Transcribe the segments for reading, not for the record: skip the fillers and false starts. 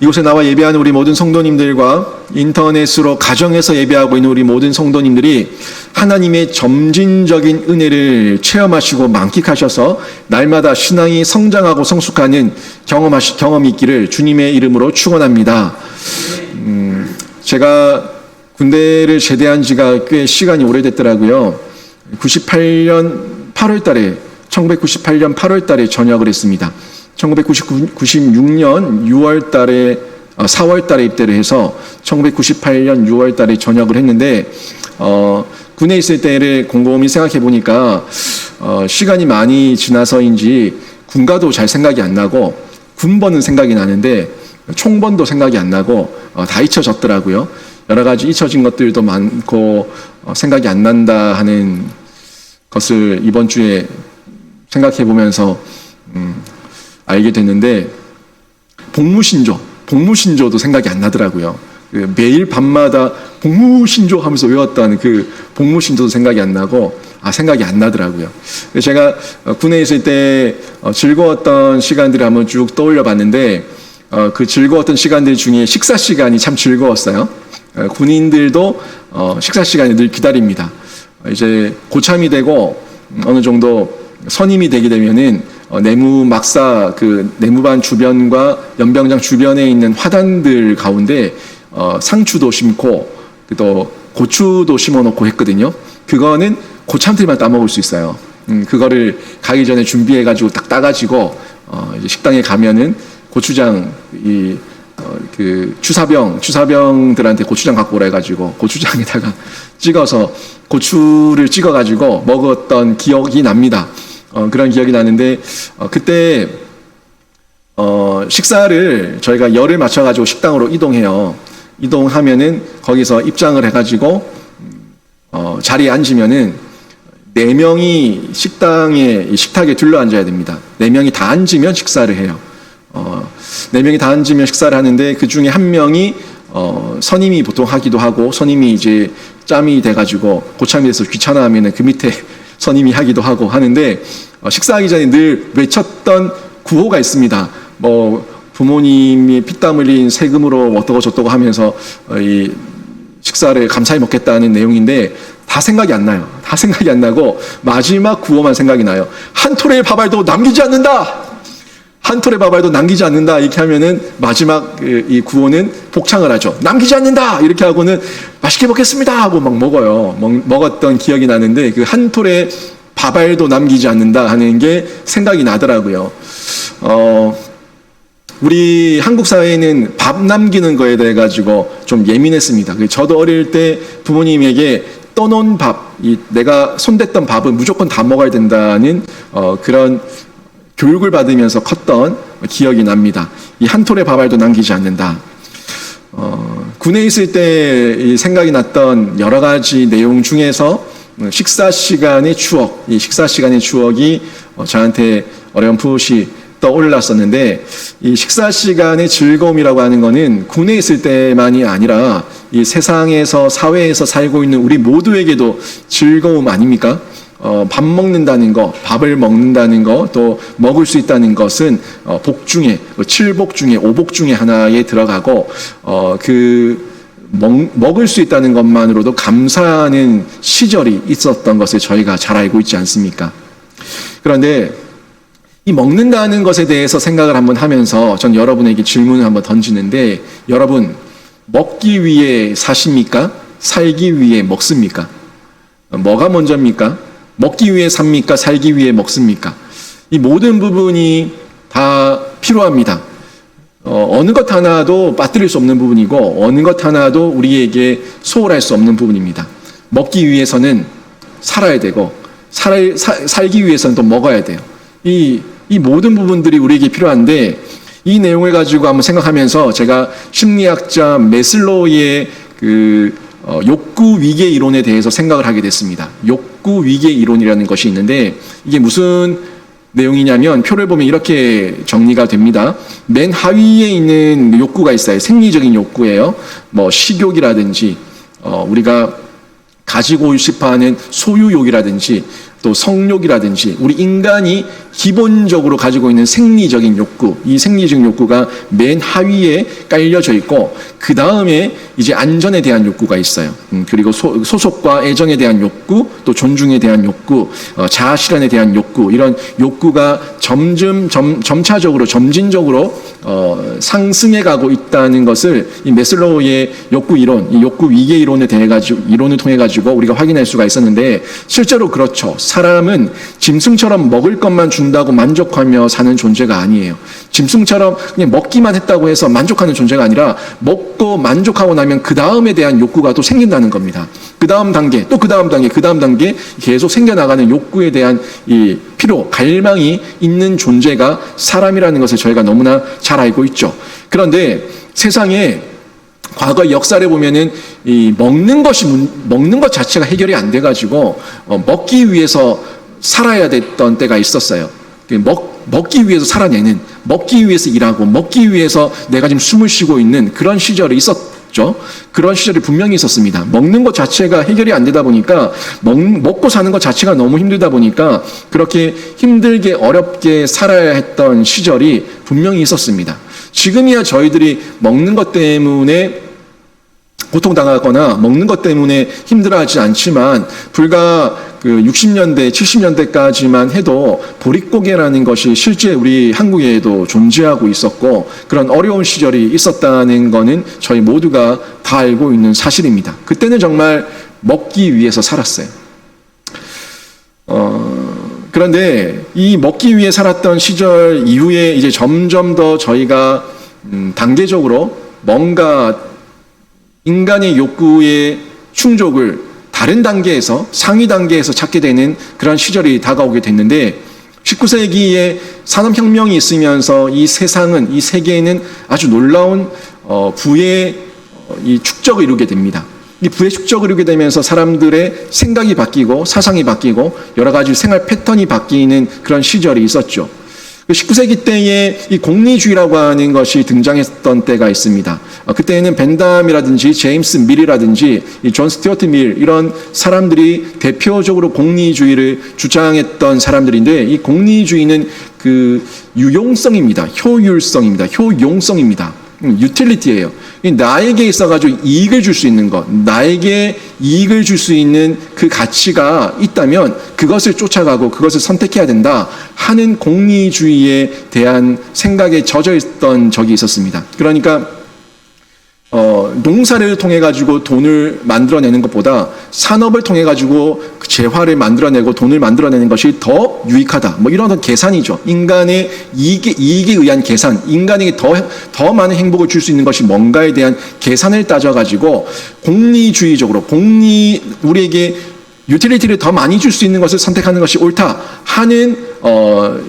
이곳에 나와 예배하는 우리 모든 성도님들과 인터넷으로 가정에서 예배하고 있는 우리 모든 성도님들이 하나님의 점진적인 은혜를 체험하시고 만끽하셔서 날마다 신앙이 성장하고 성숙하는 경험이 있기를 주님의 이름으로 축원합니다. 제가 군대를 제대한 지가 꽤 시간이 오래됐더라고요. 1998년 8월 달에 전역을 했습니다. 1996년 4월 달에 입대를 해서 1998년 6월 달에 전역을 했는데, 군에 있을 때를 곰곰이 생각해 보니까, 시간이 많이 지나서인지 군가도 잘 생각이 안 나고, 군번은 생각이 나는데, 총번도 생각이 안 나고, 다 잊혀졌더라고요. 여러 가지 잊혀진 것들도 많고, 생각이 안 난다 하는 것을 이번 주에 생각해 보면서, 알게 됐는데, 복무신조도 생각이 안 나더라고요. 매일 밤마다 복무신조 하면서 외웠던 그 복무신조도 생각이 안 나고, 생각이 안 나더라고요. 제가 군에 있을 때 즐거웠던 시간들을 한번 쭉 떠올려 봤는데, 그 즐거웠던 시간들 중에 식사 시간이 참 즐거웠어요. 군인들도 식사 시간을 늘 기다립니다. 이제 고참이 되고 어느 정도 선임이 되게 되면은 내무막사 그 내무반 주변과 연병장 주변에 있는 화단들 가운데 상추도 심고 또 고추도 심어놓고 했거든요. 그거는 고참들만 따먹을 수 있어요. 그거를 가기 전에 준비해가지고 딱 따가지고 이제 식당에 가면은 고추장 그 추사병들한테 고추장 갖고 오라 해가지고 고추장에다가 찍어서 고추를 찍어가지고 먹었던 기억이 납니다. 그런 기억이 나는데, 그때 식사를 저희가 열을 맞춰가지고 식당으로 이동해요. 이동하면은 거기서 입장을 해가지고 자리에 앉으면은 4명이 식탁에 둘러앉아야 됩니다. 4명이 다 앉으면 식사를 해요. 4명이 다 앉으면 식사를 하는데, 그 중에 한 명이 선임이 보통 하기도 하고, 선임이 이제 짬이 돼가지고 고참이 돼서 귀찮아하면은 그 밑에 선임이 하기도 하고 하는데, 식사하기 전에 늘 외쳤던 구호가 있습니다. 부모님이 피땀 흘린 세금으로 어떠고 저떠고 하면서 이 식사를 감사히 먹겠다는 내용인데, 다 생각이 안 나요. 다 생각이 안 나고 마지막 구호만 생각이 나요. 한 톨의 밥알도 남기지 않는다. 한 톨의 밥알도 남기지 않는다. 이렇게 하면은 마지막 이 구호는 복창을 하죠. 남기지 않는다. 이렇게 하고는 맛있게 먹겠습니다 하고 막 먹어요. 먹었던 기억이 나는데, 그 한 톨의 밥알도 남기지 않는다 하는 게 생각이 나더라고요. 우리 한국 사회에는 밥 남기는 거에 대해 가지고 좀 예민했습니다. 저도 어릴 때 부모님에게 떠놓은 밥, 내가 손댔던 밥은 무조건 다 먹어야 된다는 그런 교육을 받으면서 컸던 기억이 납니다. 이 한 톨의 밥알도 남기지 않는다. 군에 있을 때 생각이 났던 여러 가지 내용 중에서 식사 시간의 추억이 저한테 어렴풋이 떠올랐었는데, 이 식사 시간의 즐거움이라고 하는 것은 군에 있을 때만이 아니라 이 세상에서, 사회에서 살고 있는 우리 모두에게도 즐거움 아닙니까? 밥 먹는다는 거, 밥을 먹는다는 거, 또 먹을 수 있다는 것은 복 중에, 7복 중에 5복 중에 하나에 들어가고, 먹을 수 있다는 것만으로도 감사하는 시절이 있었던 것을 저희가 잘 알고 있지 않습니까? 그런데 이 먹는다는 것에 대해서 생각을 한번 하면서 전 여러분에게 질문을 한번 던지는데, 여러분, 먹기 위해 사십니까? 살기 위해 먹습니까? 뭐가 먼저입니까? 먹기 위해 삽니까? 살기 위해 먹습니까? 이 모든 부분이 다 필요합니다. 어느 것 하나도 빠뜨릴 수 없는 부분이고, 어느 것 하나도 우리에게 소홀할 수 없는 부분입니다. 먹기 위해서는 살아야 되고, 살기 위해서는 또 먹어야 돼요. 이 모든 부분들이 우리에게 필요한데, 이 내용을 가지고 한번 생각하면서 제가 심리학자 메슬로우의 욕구 위계 이론에 대해서 생각을 하게 됐습니다. 욕구 위계 이론이라는 것이 있는데, 이게 무슨 내용이냐면, 표를 보면 이렇게 정리가 됩니다. 맨 하위에 있는 욕구가 있어요. 생리적인 욕구예요. 식욕이라든지, 우리가 가지고 싶어하는 소유욕이라든지, 또 성욕이라든지 우리 인간이 기본적으로 가지고 있는 생리적인 욕구, 이 생리적인 욕구가 맨 하위에 깔려져 있고 그 다음에 이제 안전에 대한 욕구가 있어요. 그리고 소속과 애정에 대한 욕구, 또 존중에 대한 욕구, 자아 실현에 대한 욕구, 이런 욕구가 점차적으로 점진적으로 상승해 가고 있다는 것을 이 매슬로우의 욕구 이론, 이 욕구 위계 이론을 통해 가지고 우리가 확인할 수가 있었는데 실제로 그렇죠. 사람은 짐승처럼 먹을 것만 준다고 만족하며 사는 존재가 아니에요. 짐승처럼 그냥 먹기만 했다고 해서 만족하는 존재가 아니라 먹고 만족하고 나면 그 다음에 대한 욕구가 또 생긴다는 겁니다. 그 다음 단계, 또 그 다음 단계, 그 다음 단계 계속 생겨나가는 욕구에 대한 이 필요, 갈망이 있는 존재가 사람이라는 것을 저희가 너무나 잘 알고 있죠. 그런데 세상에 과거 역사를 보면은 이 먹는 것 자체가 해결이 안 돼가지고 먹기 위해서 살아야 됐던 때가 있었어요. 먹기 위해서 살아내는, 먹기 위해서 일하고, 먹기 위해서 내가 지금 숨을 쉬고 있는 그런 시절이 있었죠. 그런 시절이 분명히 있었습니다. 먹는 것 자체가 해결이 안 되다 보니까, 먹고 사는 것 자체가 너무 힘들다 보니까 그렇게 힘들게 어렵게 살아야 했던 시절이 분명히 있었습니다. 지금이야 저희들이 먹는 것 때문에 고통당하거나 먹는 것 때문에 힘들어하지 않지만 불과 60년대, 70년대까지만 해도 보릿고개라는 것이 실제 우리 한국에도 존재하고 있었고 그런 어려운 시절이 있었다는 것은 저희 모두가 다 알고 있는 사실입니다. 그때는 정말 먹기 위해서 살았어요. 그런데 이 먹기 위해 살았던 시절 이후에 이제 점점 더 저희가 단계적으로 뭔가 인간의 욕구의 충족을 다른 단계에서, 상위 단계에서 찾게 되는 그런 시절이 다가오게 됐는데 19세기에 산업혁명이 있으면서 이 세상은, 이 세계에는 아주 놀라운 부의 이 축적을 이루게 됩니다. 이 부의 축적을 이루게 되면서 사람들의 생각이 바뀌고 사상이 바뀌고 여러 가지 생활 패턴이 바뀌는 그런 시절이 있었죠. 19세기 때에 이 공리주의라고 하는 것이 등장했던 때가 있습니다. 그때는 벤담이라든지 제임스 밀이라든지 이 존 스튜어트 밀 이런 사람들이 대표적으로 공리주의를 주장했던 사람들인데 이 공리주의는 그 유용성입니다. 효율성입니다. 효용성입니다. 유틸리티예요. 나에게 있어가지고 이익을 줄 수 있는 것, 나에게 이익을 줄 수 있는 그 가치가 있다면 그것을 쫓아가고 그것을 선택해야 된다 하는 공리주의에 대한 생각에 젖어 있던 적이 있었습니다. 그러니까 농사를 통해 가지고 돈을 만들어내는 것보다 산업을 통해 가지고 재화를 만들어내고 돈을 만들어내는 것이 더 유익하다. 뭐 이런 계산이죠. 인간의 이익에 의한 계산, 인간에게 더 많은 행복을 줄 수 있는 것이 뭔가에 대한 계산을 따져 가지고 공리주의적으로 우리에게 유틸리티를 더 많이 줄 수 있는 것을 선택하는 것이 옳다 하는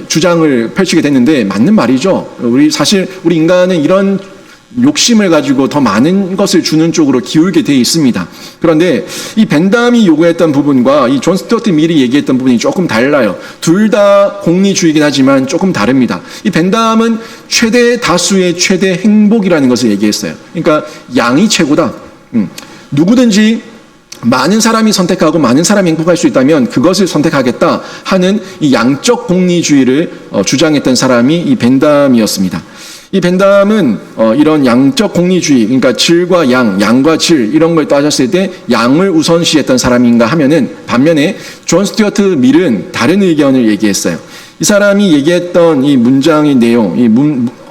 주장을 펼치게 됐는데 맞는 말이죠. 사실 우리 인간은 이런 욕심을 가지고 더 많은 것을 주는 쪽으로 기울게 되어 있습니다. 그런데 이 벤담이 요구했던 부분과 이 존 스튜어트 밀이 얘기했던 부분이 조금 달라요. 둘 다 공리주의이긴 하지만 조금 다릅니다. 이 벤담은 최대 다수의 최대 행복이라는 것을 얘기했어요. 그러니까 양이 최고다. 누구든지 많은 사람이 선택하고 많은 사람이 행복할 수 있다면 그것을 선택하겠다 하는 이 양적 공리주의를 주장했던 사람이 이 벤담이었습니다. 이 벤담은 이런 양적 공리주의, 그러니까 질과 양과 질 이런 걸 따졌을 때 양을 우선시했던 사람인가 하면은 반면에 존 스튜어트 밀은 다른 의견을 얘기했어요. 이 사람이 얘기했던 이 문장의 내용,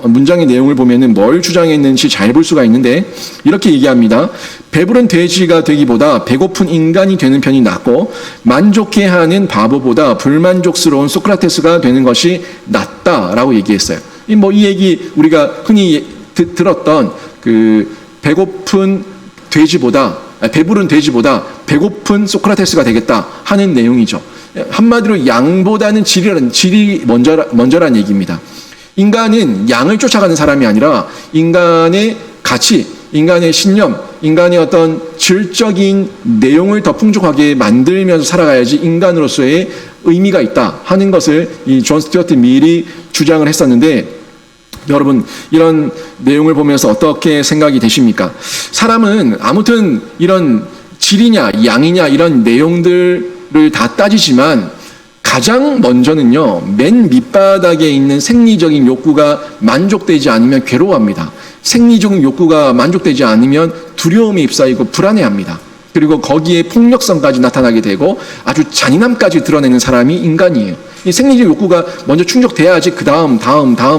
문장의 내용을 보면은 뭘 주장했는지 잘 볼 수가 있는데 이렇게 얘기합니다. 배부른 돼지가 되기보다 배고픈 인간이 되는 편이 낫고 만족해하는 바보보다 불만족스러운 소크라테스가 되는 것이 낫다라고 얘기했어요. 이 얘기 우리가 흔히 들었던 그 배부른 돼지보다 배고픈 소크라테스가 되겠다 하는 내용이죠. 한마디로 양보다는 질이 먼저란 얘기입니다. 인간은 양을 쫓아가는 사람이 아니라 인간의 가치, 인간의 신념, 인간의 어떤 질적인 내용을 더 풍족하게 만들면서 살아가야지 인간으로서의 의미가 있다 하는 것을 이 존 스튜어트 밀이 주장을 했었는데 여러분 이런 내용을 보면서 어떻게 생각이 되십니까? 사람은 아무튼 이런 질이냐 양이냐 이런 내용들을 다 따지지만 가장 먼저는요, 맨 밑바닥에 있는 생리적인 욕구가 만족되지 않으면 괴로워합니다. 생리적인 욕구가 만족되지 않으면 두려움에 휩싸이고 불안해합니다. 그리고 거기에 폭력성까지 나타나게 되고 아주 잔인함까지 드러내는 사람이 인간이에요. 이 생리적 욕구가 먼저 충족돼야지 그 다음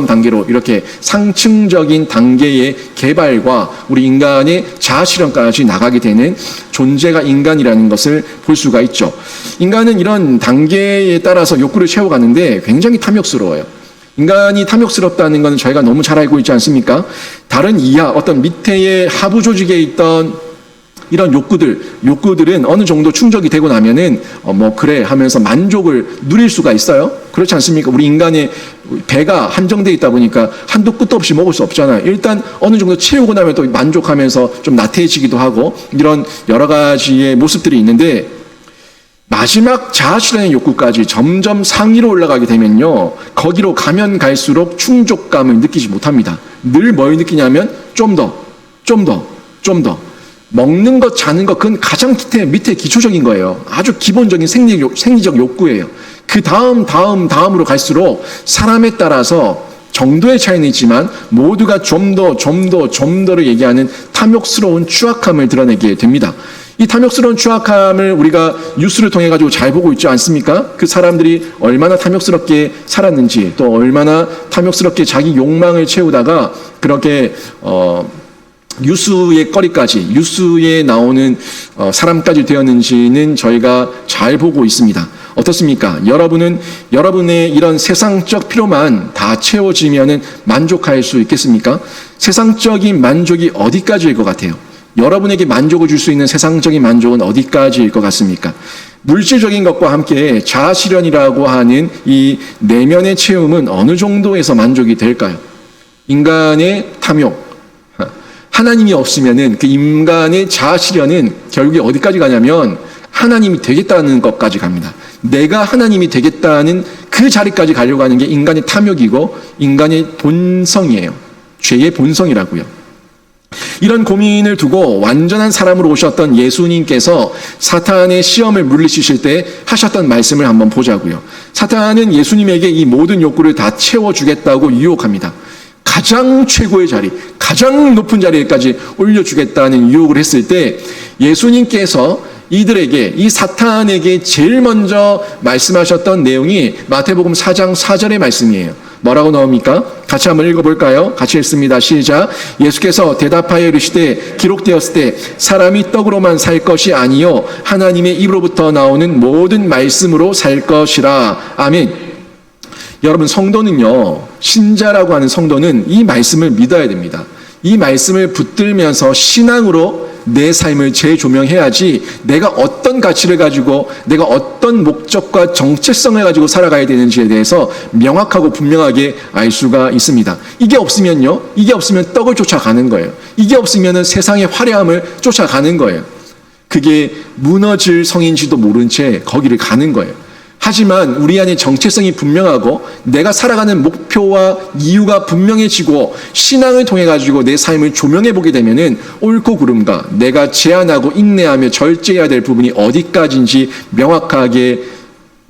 단계로 이렇게 상층적인 단계의 개발과 우리 인간의 자아실현까지 나가게 되는 존재가 인간이라는 것을 볼 수가 있죠. 인간은 이런 단계에 따라서 욕구를 채워가는데 굉장히 탐욕스러워요. 인간이 탐욕스럽다는 것은 저희가 너무 잘 알고 있지 않습니까? 다른 이하, 어떤 밑에의 하부 조직에 있던 이런 욕구들은 어느 정도 충족이 되고 나면은 그래 하면서 만족을 누릴 수가 있어요. 그렇지 않습니까? 우리 인간의 배가 한정되어 있다 보니까 한도 끝도 없이 먹을 수 없잖아요. 일단 어느 정도 채우고 나면 또 만족하면서 좀 나태해지기도 하고 이런 여러 가지의 모습들이 있는데 마지막 자아실현의 욕구까지 점점 상위로 올라가게 되면요. 거기로 가면 갈수록 충족감을 느끼지 못합니다. 늘 뭘 느끼냐면 좀 더. 먹는 것, 자는 것, 그건 가장 밑에 기초적인 거예요. 아주 기본적인 생리적 욕구예요. 그 다음으로 갈수록 사람에 따라서 정도의 차이는 있지만 모두가 좀 더를 얘기하는 탐욕스러운 추악함을 드러내게 됩니다. 이 탐욕스러운 추악함을 우리가 뉴스를 통해 가지고 잘 보고 있지 않습니까? 그 사람들이 얼마나 탐욕스럽게 살았는지 또 얼마나 탐욕스럽게 자기 욕망을 채우다가 그렇게 뉴스의 거리까지, 뉴스에 나오는 사람까지 되었는지는 저희가 잘 보고 있습니다. 어떻습니까? 여러분의 이런 세상적 필요만 다 채워지면은 만족할 수 있겠습니까? 세상적인 만족이 어디까지일 것 같아요? 여러분에게 만족을 줄 수 있는 세상적인 만족은 어디까지일 것 같습니까? 물질적인 것과 함께 자아실현이라고 하는 이 내면의 체험은 어느 정도에서 만족이 될까요? 인간의 탐욕, 하나님이 없으면은 그 인간의 자아실현은 결국에 어디까지 가냐면 하나님이 되겠다는 것까지 갑니다. 내가 하나님이 되겠다는 그 자리까지 가려고 하는 게 인간의 탐욕이고 인간의 본성이에요. 죄의 본성이라고요. 이런 고민을 두고 완전한 사람으로 오셨던 예수님께서 사탄의 시험을 물리치실 때 하셨던 말씀을 한번 보자고요. 사탄은 예수님에게 이 모든 욕구를 다 채워주겠다고 유혹합니다. 가장 최고의 자리, 가장 높은 자리까지 올려주겠다는 유혹을 했을 때 예수님께서 이들에게, 이 사탄에게 제일 먼저 말씀하셨던 내용이 마태복음 4장 4절의 말씀이에요. 뭐라고 나옵니까? 같이 한번 읽어볼까요? 같이 읽습니다. 시작. 예수께서 대답하여 이르시되 기록되었을 때 사람이 떡으로만 살 것이 아니요 하나님의 입으로부터 나오는 모든 말씀으로 살 것이라. 아멘. 여러분, 성도는요, 신자라고 하는 성도는 이 말씀을 믿어야 됩니다. 이 말씀을 붙들면서 신앙으로 내 삶을 재조명해야지 내가 어떤 가치를 가지고 내가 어떤 목적과 정체성을 가지고 살아가야 되는지에 대해서 명확하고 분명하게 알 수가 있습니다. 이게 없으면 떡을 쫓아가는 거예요. 이게 없으면 세상의 화려함을 쫓아가는 거예요. 그게 무너질 성인지도 모른 채 거기를 가는 거예요. 하지만 우리 안에 정체성이 분명하고 내가 살아가는 목표와 이유가 분명해지고 신앙을 통해 가지고 내 삶을 조명해 보게 되면은 옳고 그름과 내가 제한하고 인내하며 절제해야 될 부분이 어디까지인지 명확하게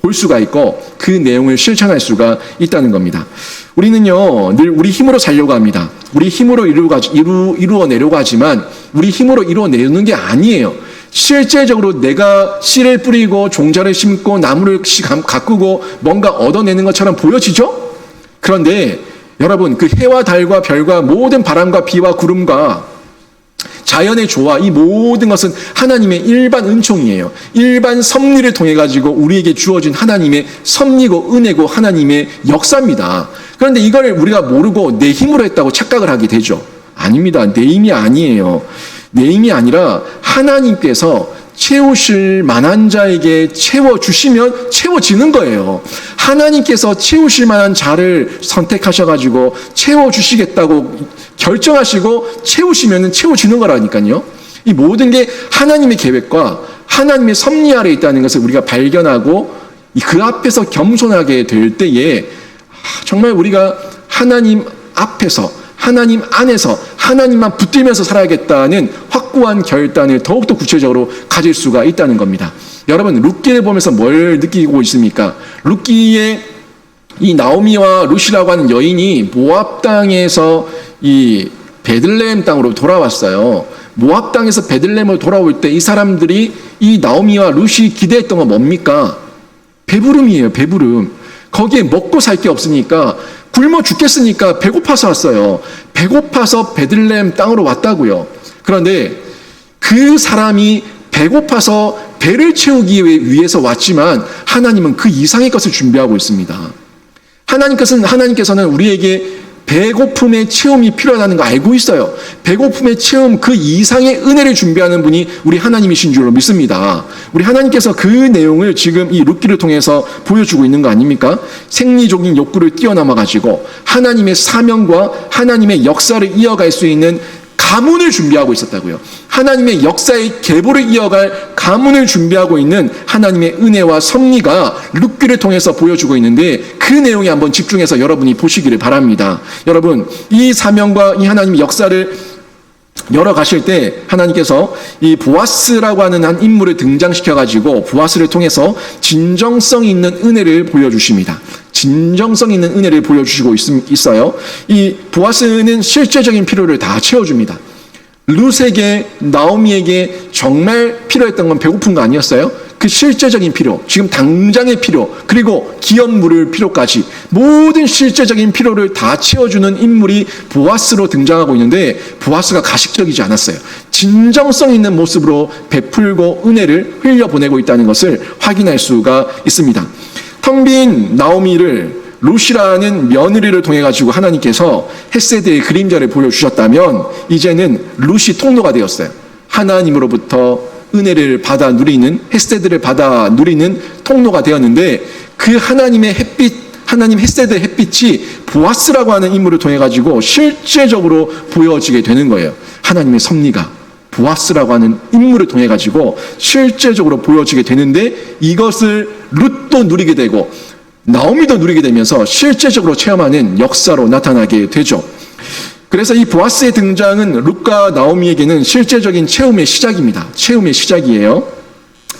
볼 수가 있고 그 내용을 실천할 수가 있다는 겁니다. 우리는요, 늘 우리 힘으로 살려고 합니다. 우리 힘으로 이루어내려고 하지만 우리 힘으로 이루어내는 게 아니에요. 실제적으로 내가 씨를 뿌리고 종자를 심고 나무를 가꾸고 뭔가 얻어내는 것처럼 보여지죠? 그런데 여러분, 그 해와 달과 별과 모든 바람과 비와 구름과 자연의 조화, 이 모든 것은 하나님의 일반 은총이에요. 일반 섭리를 통해 가지고 우리에게 주어진 하나님의 섭리고 은혜고 하나님의 역사입니다. 그런데 이걸 우리가 모르고 내 힘으로 했다고 착각을 하게 되죠. 아닙니다. 내 힘이 아니에요. 내 힘이 아니라 하나님께서 채우실 만한 자에게 채워주시면 채워지는 거예요. 하나님께서 채우실 만한 자를 선택하셔가지고 채워주시겠다고 결정하시고 채우시면 채워지는 거라니까요. 이 모든 게 하나님의 계획과 하나님의 섭리 아래에 있다는 것을 우리가 발견하고 그 앞에서 겸손하게 될 때에 정말 우리가 하나님 앞에서 하나님 안에서 하나님만 붙들면서 살아야겠다는 확고한 결단을 더욱더 구체적으로 가질 수가 있다는 겁니다. 여러분 룻기를 보면서 뭘 느끼고 있습니까? 룻기의 이 나오미와 룻이라고 하는 여인이 모압 땅에서 이 베들레헴 땅으로 돌아왔어요. 모압 땅에서 베들레헴으로 돌아올 때 이 사람들이 이 나오미와 룻이 기대했던 건 뭡니까? 배부름이에요. 배부름. 거기에 먹고 살 게 없으니까 굶어 죽겠으니까 배고파서 왔어요. 배고파서 베들레헴 땅으로 왔다고요. 그런데 그 사람이 배고파서 배를 채우기 위해서 왔지만 하나님은 그 이상의 것을 준비하고 있습니다. 하나님께서는 우리에게 배고픔의 체험이 필요하다는 거 알고 있어요. 배고픔의 체험 그 이상의 은혜를 준비하는 분이 우리 하나님이신 줄로 믿습니다. 우리 하나님께서 그 내용을 지금 이 룻기를 통해서 보여주고 있는 거 아닙니까? 생리적인 욕구를 뛰어넘어가지고 하나님의 사명과 하나님의 역사를 이어갈 수 있는 가문을 준비하고 있었다고요. 하나님의 역사의 계보를 이어갈 가문을 준비하고 있는 하나님의 은혜와 섭리가 룻기를 통해서 보여주고 있는데 그 내용에 한번 집중해서 여러분이 보시기를 바랍니다. 여러분 이 사명과 이 하나님의 역사를 열어가실 때 하나님께서 이 보아스라고 하는 한 인물을 등장시켜가지고 보아스를 통해서 진정성 있는 은혜를 보여주십니다. 진정성 있는 은혜를 보여주시고 있어요. 이 보아스는 실제적인 필요를 다 채워줍니다. 룻에게 나오미에게 정말 필요했던 건 배고픈 거 아니었어요? 그 실제적인 필요, 지금 당장의 필요, 그리고 기업 물을 필요까지 모든 실제적인 필요를 다 채워주는 인물이 보아스로 등장하고 있는데 보아스가 가식적이지 않았어요. 진정성 있는 모습으로 베풀고 은혜를 흘려보내고 있다는 것을 확인할 수가 있습니다. 텅 빈 나오미를 룻이라는 며느리를 통해 가지고 하나님께서 헷세드의 그림자를 보여주셨다면 이제는 룻이 통로가 되었어요. 하나님으로부터 은혜를 받아 누리는 헷세드를 받아 누리는 통로가 되었는데 그 하나님의 햇빛, 하나님 헷세드의 햇빛이 보아스라고 하는 인물을 통해 가지고 실제적으로 보여지게 되는 거예요. 하나님의 섭리가 보아스라고 하는 인물을 통해 가지고 실제적으로 보여지게 되는데 이것을 룻도 누리게 되고 나오미도 누리게 되면서 실제적으로 체험하는 역사로 나타나게 되죠. 그래서 이 보아스의 등장은 룻과 나오미에게는 실제적인 체험의 시작입니다. 체험의 시작이에요.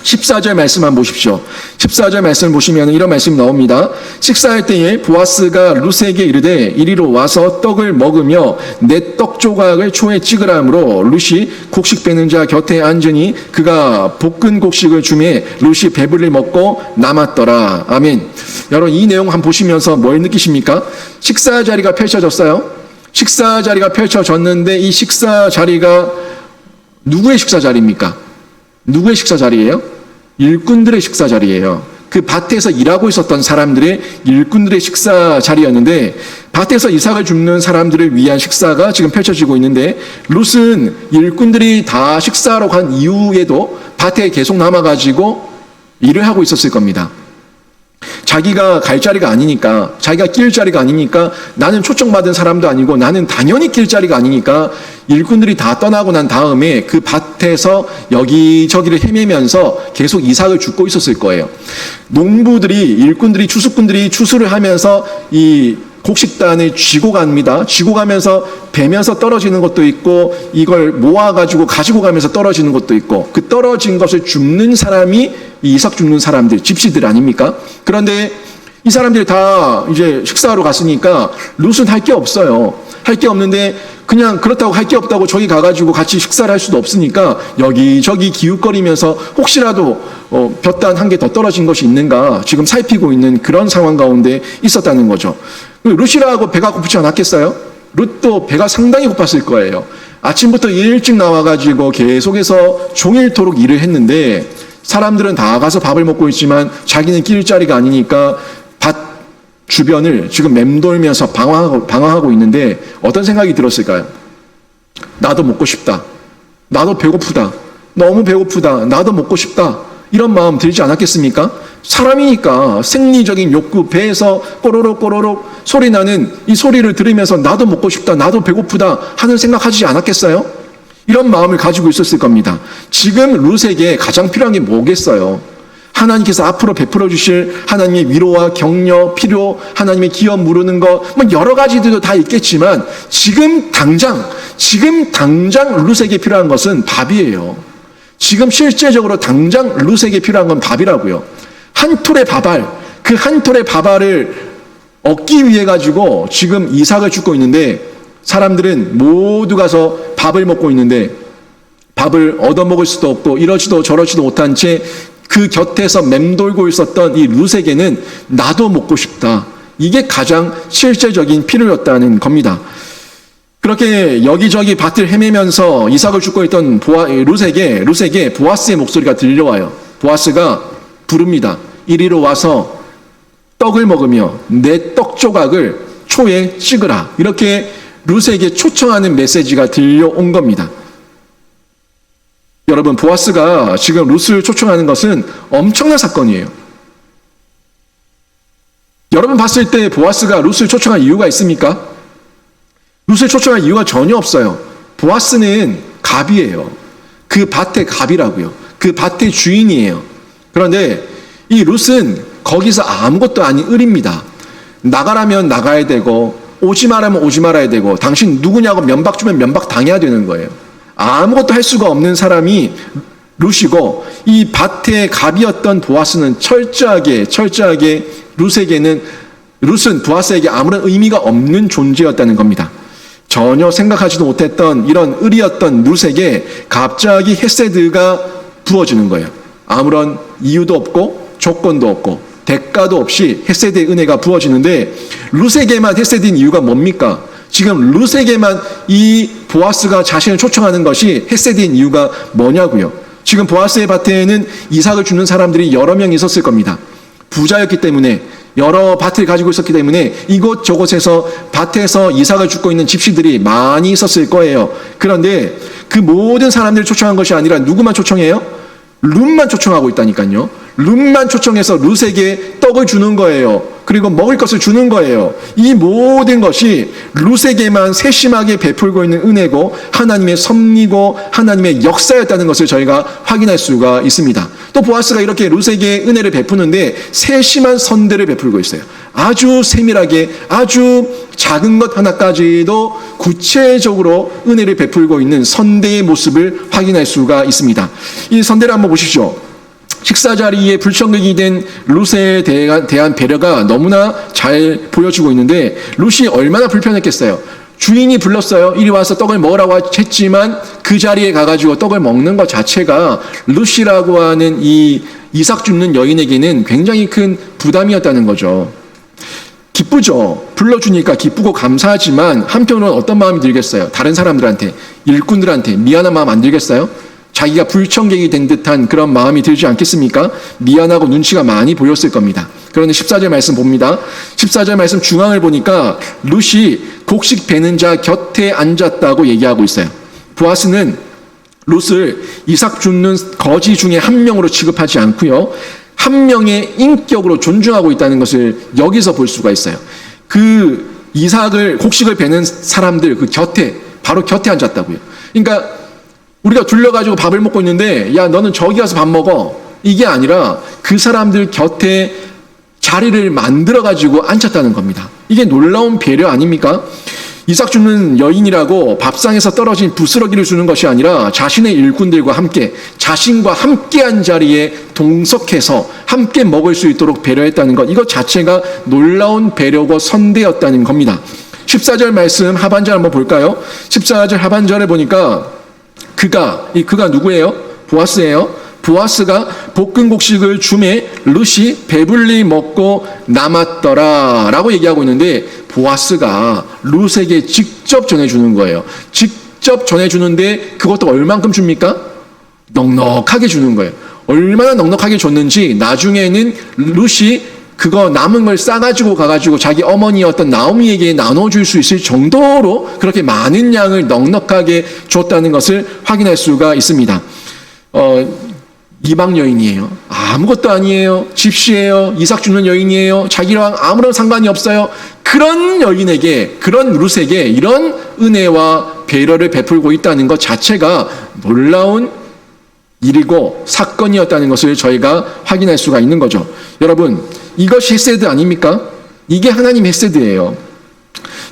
14절 말씀만 보십시오. 14절 말씀을 보시면 이런 말씀이 나옵니다. 식사할 때에 보아스가 룻에게 이르되 이리로 와서 떡을 먹으며 내 떡 조각을 초에 찍으라 하므로 룻이 곡식 빼는 자 곁에 앉으니 그가 볶은 곡식을 주매 룻이 배불리 먹고 남았더라. 아멘. 여러분 이 내용 한번 보시면서 뭘 느끼십니까? 식사 자리가 펼쳐졌어요. 식사 자리가 펼쳐졌는데 이 식사 자리가 누구의 식사 자리입니까? 누구의 식사 자리예요? 일꾼들의 식사 자리예요. 그 밭에서 일하고 있었던 사람들의 일꾼들의 식사 자리였는데 밭에서 이삭을 줍는 사람들을 위한 식사가 지금 펼쳐지고 있는데 룻은 일꾼들이 다 식사하러 간 이후에도 밭에 계속 남아가지고 일을 하고 있었을 겁니다. 자기가 갈 자리가 아니니까, 자기가 낄 자리가 아니니까, 나는 초청받은 사람도 아니고 나는 당연히 낄 자리가 아니니까 일꾼들이 다 떠나고 난 다음에 그 밭에서 여기저기를 헤매면서 계속 이삭을 줍고 있었을 거예요. 농부들이, 일꾼들이, 추수꾼들이 추수를 하면서 이 곡식단을 쥐고 갑니다. 쥐고 가면서 베면서 떨어지는 것도 있고 이걸 모아가지고 가지고 가면서 떨어지는 것도 있고 그 떨어진 것을 줍는 사람이 이 이삭 줍는 사람들, 집시들 아닙니까? 그런데 이 사람들이 다 이제 식사하러 갔으니까 룻은 할 게 없어요. 할 게 없는데 그냥 그렇다고 할 게 없다고 저기 가가지고 같이 식사를 할 수도 없으니까 여기저기 기웃거리면서 혹시라도 볕단 한 개 더 떨어진 것이 있는가 지금 살피고 있는 그런 상황 가운데 있었다는 거죠. 룻이라고 배가 고프지 않았겠어요? 룻도 배가 상당히 고팠을 거예요. 아침부터 일찍 나와가지고 계속해서 종일토록 일을 했는데 사람들은 다 가서 밥을 먹고 있지만 자기는 낄 자리가 아니니까 밭 주변을 지금 맴돌면서 방황하고 있는데 어떤 생각이 들었을까요? 나도 먹고 싶다. 나도 배고프다. 너무 배고프다. 나도 먹고 싶다. 이런 마음 들지 않았겠습니까? 사람이니까 생리적인 욕구, 배에서 꼬로록 꼬로록 소리 나는 이 소리를 들으면서 나도 먹고 싶다. 나도 배고프다 하는 생각하지 않았겠어요? 이런 마음을 가지고 있었을 겁니다. 지금 룻에게 가장 필요한 게 뭐겠어요? 하나님께서 앞으로 베풀어 주실 하나님의 위로와 격려, 필요, 하나님의 기업 무르는 것, 뭐 여러 가지들도 다 있겠지만 지금 당장 룻에게 필요한 것은 밥이에요. 지금 실제적으로 당장 룻에게 필요한 건 밥이라고요. 한 톨의 밥알, 그 한 톨의 밥알을 얻기 위해 가지고 지금 이삭을 죽고 있는데 사람들은 모두 가서 밥을 먹고 있는데 밥을 얻어먹을 수도 없고 이러지도 저러지도 못한 채 그 곁에서 맴돌고 있었던 이 룻에게는 나도 먹고 싶다. 이게 가장 실제적인 필요였다는 겁니다. 그렇게 여기저기 밭을 헤매면서 이삭을 죽고 있던 룻에게 보아스의 목소리가 들려와요. 보아스가 부릅니다. 이리로 와서 떡을 먹으며 내 떡 조각을 초에 찍으라. 이렇게 룻에게 초청하는 메시지가 들려온 겁니다. 여러분, 보아스가 지금 룻을 초청하는 것은 엄청난 사건이에요. 여러분 봤을 때 보아스가 룻을 초청한 이유가 있습니까? 룻을 초청한 이유가 전혀 없어요. 보아스는 갑이에요. 그 밭의 갑이라고요. 그 밭의 주인이에요. 그런데 이 룻은 거기서 아무것도 아닌 을입니다. 나가라면 나가야 되고 오지 말라면 오지 말아야 되고 당신 누구냐고 면박 주면 면박 당해야 되는 거예요. 아무것도 할 수가 없는 사람이 룻이고 이 밭의 갑이었던 보아스는 철저하게 룻은 보아스에게 아무런 의미가 없는 존재였다는 겁니다. 전혀 생각하지도 못했던 이런 을이었던 룻에게 갑자기 헤세드가 부어지는 거예요. 아무런 이유도 없고 조건도 없고 대가도 없이 헤세드의 은혜가 부어지는데 룻에게만 헤세드인 이유가 뭡니까? 지금 룻에게만 이 보아스가 자신을 초청하는 것이 헤세드인 이유가 뭐냐고요. 지금 보아스의 밭에는 이삭을 주는 사람들이 여러 명 있었을 겁니다. 부자였기 때문에 여러 밭을 가지고 있었기 때문에 이곳저곳에서 밭에서 이삭을 줍고 있는 집시들이 많이 있었을 거예요. 그런데 그 모든 사람들을 초청한 것이 아니라 누구만 초청해요? 룻만 초청하고 있다니까요. 룻만 초청해서 룻에게 떡을 주는 거예요. 그리고 먹을 것을 주는 거예요. 이 모든 것이 룻에게만 세심하게 베풀고 있는 은혜고 하나님의 섭리고 하나님의 역사였다는 것을 저희가 확인할 수가 있습니다. 또 보아스가 이렇게 룻에게 은혜를 베푸는데 세심한 선대를 베풀고 있어요. 아주 세밀하게 아주 작은 것 하나까지도 구체적으로 은혜를 베풀고 있는 선대의 모습을 확인할 수가 있습니다. 이 선대를 한번 보십시오. 식사 자리에 불청객이 된 룻에 대한 배려가 너무나 잘 보여지고 있는데 룻이 얼마나 불편했겠어요. 주인이 불렀어요. 이리 와서 떡을 먹으라고 했지만 그 자리에 가가지고 떡을 먹는 것 자체가 룻이라고 하는 이 이삭 줍는 여인에게는 굉장히 큰 부담이었다는 거죠. 기쁘죠. 불러주니까 기쁘고 감사하지만 한편으로는 어떤 마음이 들겠어요? 다른 사람들한테, 일꾼들한테 미안한 마음 안 들겠어요? 자기가 불청객이 된 듯한 그런 마음이 들지 않겠습니까? 미안하고 눈치가 많이 보였을 겁니다. 그런데 14절 말씀 봅니다. 14절 말씀 중앙을 보니까 룻이 곡식 베는 자 곁에 앉았다고 얘기하고 있어요. 보아스는 룻을 이삭 줍는 거지 중에 한 명으로 취급하지 않고요. 한 명의 인격으로 존중하고 있다는 것을 여기서 볼 수가 있어요. 그 이삭을 곡식을 베는 사람들 그 곁에 바로 곁에 앉았다고요. 그러니까 우리가 둘러가지고 밥을 먹고 있는데 야 너는 저기 가서 밥 먹어 이게 아니라 그 사람들 곁에 자리를 만들어가지고 앉혔다는 겁니다. 이게 놀라운 배려 아닙니까? 이삭 줍는 여인이라고 밥상에서 떨어진 부스러기를 주는 것이 아니라 자신의 일꾼들과 함께 자신과 함께한 자리에 동석해서 함께 먹을 수 있도록 배려했다는 것, 이것 자체가 놀라운 배려고 선대였다는 겁니다. 14절 말씀 하반절 한번 볼까요? 14절 하반절에 보니까 그가 누구예요? 보아스예요. 보아스가 볶은 곡식을 주매 룻이 배불리 먹고 남았더라 라고 얘기하고 있는데 보아스가 룻에게 직접 전해주는 거예요. 직접 전해주는데 그것도 얼만큼 줍니까? 넉넉하게 주는 거예요. 얼마나 넉넉하게 줬는지 나중에는 룻이 그거 남은 걸 싸가지고 가가지고 자기 어머니였던 나오미에게 나눠줄 수 있을 정도로 그렇게 많은 양을 넉넉하게 줬다는 것을 확인할 수가 있습니다. 이방 여인이에요. 아무것도 아니에요. 집시예요. 이삭 주는 여인이에요. 자기랑 아무런 상관이 없어요. 그런 여인에게, 그런 룻에게 이런 은혜와 배려를 베풀고 있다는 것 자체가 놀라운 일이고 사건이었다는 것을 저희가 확인할 수가 있는 거죠. 여러분, 이것이 헤세드 아닙니까? 이게 하나님 헤세드예요.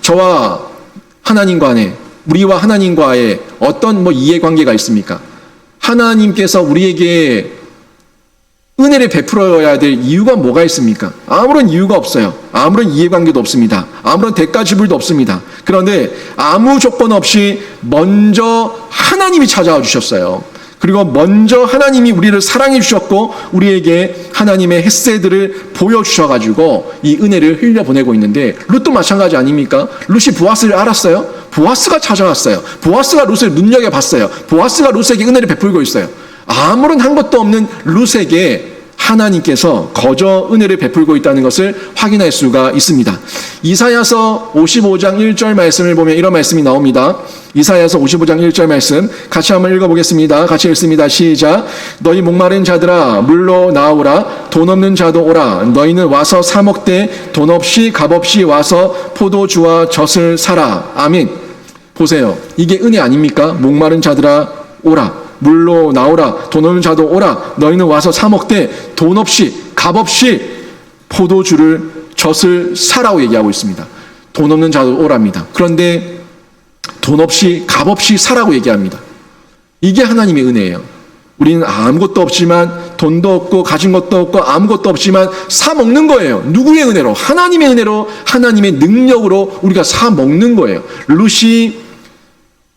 저와 하나님 간에, 우리와 하나님과의 어떤 이해관계가 있습니까? 하나님께서 우리에게 은혜를 베풀어야 될 이유가 뭐가 있습니까? 아무런 이유가 없어요. 아무런 이해관계도 없습니다. 아무런 대가 지불도 없습니다. 그런데 아무 조건 없이 먼저 하나님이 찾아와 주셨어요. 그리고 먼저 하나님이 우리를 사랑해 주셨고 우리에게 하나님의 헷세들을 보여주셔가지고 이 은혜를 흘려보내고 있는데, 룻도 마찬가지 아닙니까? 룻이 보아스를 알았어요. 보아스가 찾아왔어요. 보아스가 룻을 눈여겨봤어요. 보아스가 룻에게 은혜를 베풀고 있어요. 아무런 한 것도 없는 룻에게 하나님께서 거저 은혜를 베풀고 있다는 것을 확인할 수가 있습니다. 이사야서 55장 1절 말씀을 보면 이런 말씀이 나옵니다. 이사야서 55장 1절 말씀 같이 한번 읽어보겠습니다. 같이 읽습니다. 시작. 너희 목마른 자들아 물로 나오라. 돈 없는 자도 오라. 너희는 와서 사 먹되 돈 없이 값 없이 와서 포도주와 젖을 사라. 아멘. 보세요. 이게 은혜 아닙니까? 목마른 자들아 오라. 물로 나오라. 돈 없는 자도 오라. 너희는 와서 사 먹되 돈 없이 값 없이 포도주를 젖을 사라고 얘기하고 있습니다. 돈 없는 자도 오랍니다. 그런데 돈 없이 값 없이 사라고 얘기합니다. 이게 하나님의 은혜예요. 우리는 아무것도 없지만, 돈도 없고 가진 것도 없고 아무것도 없지만 사 먹는 거예요. 누구의 은혜로? 하나님의 은혜로, 하나님의 능력으로 우리가 사 먹는 거예요. 룻이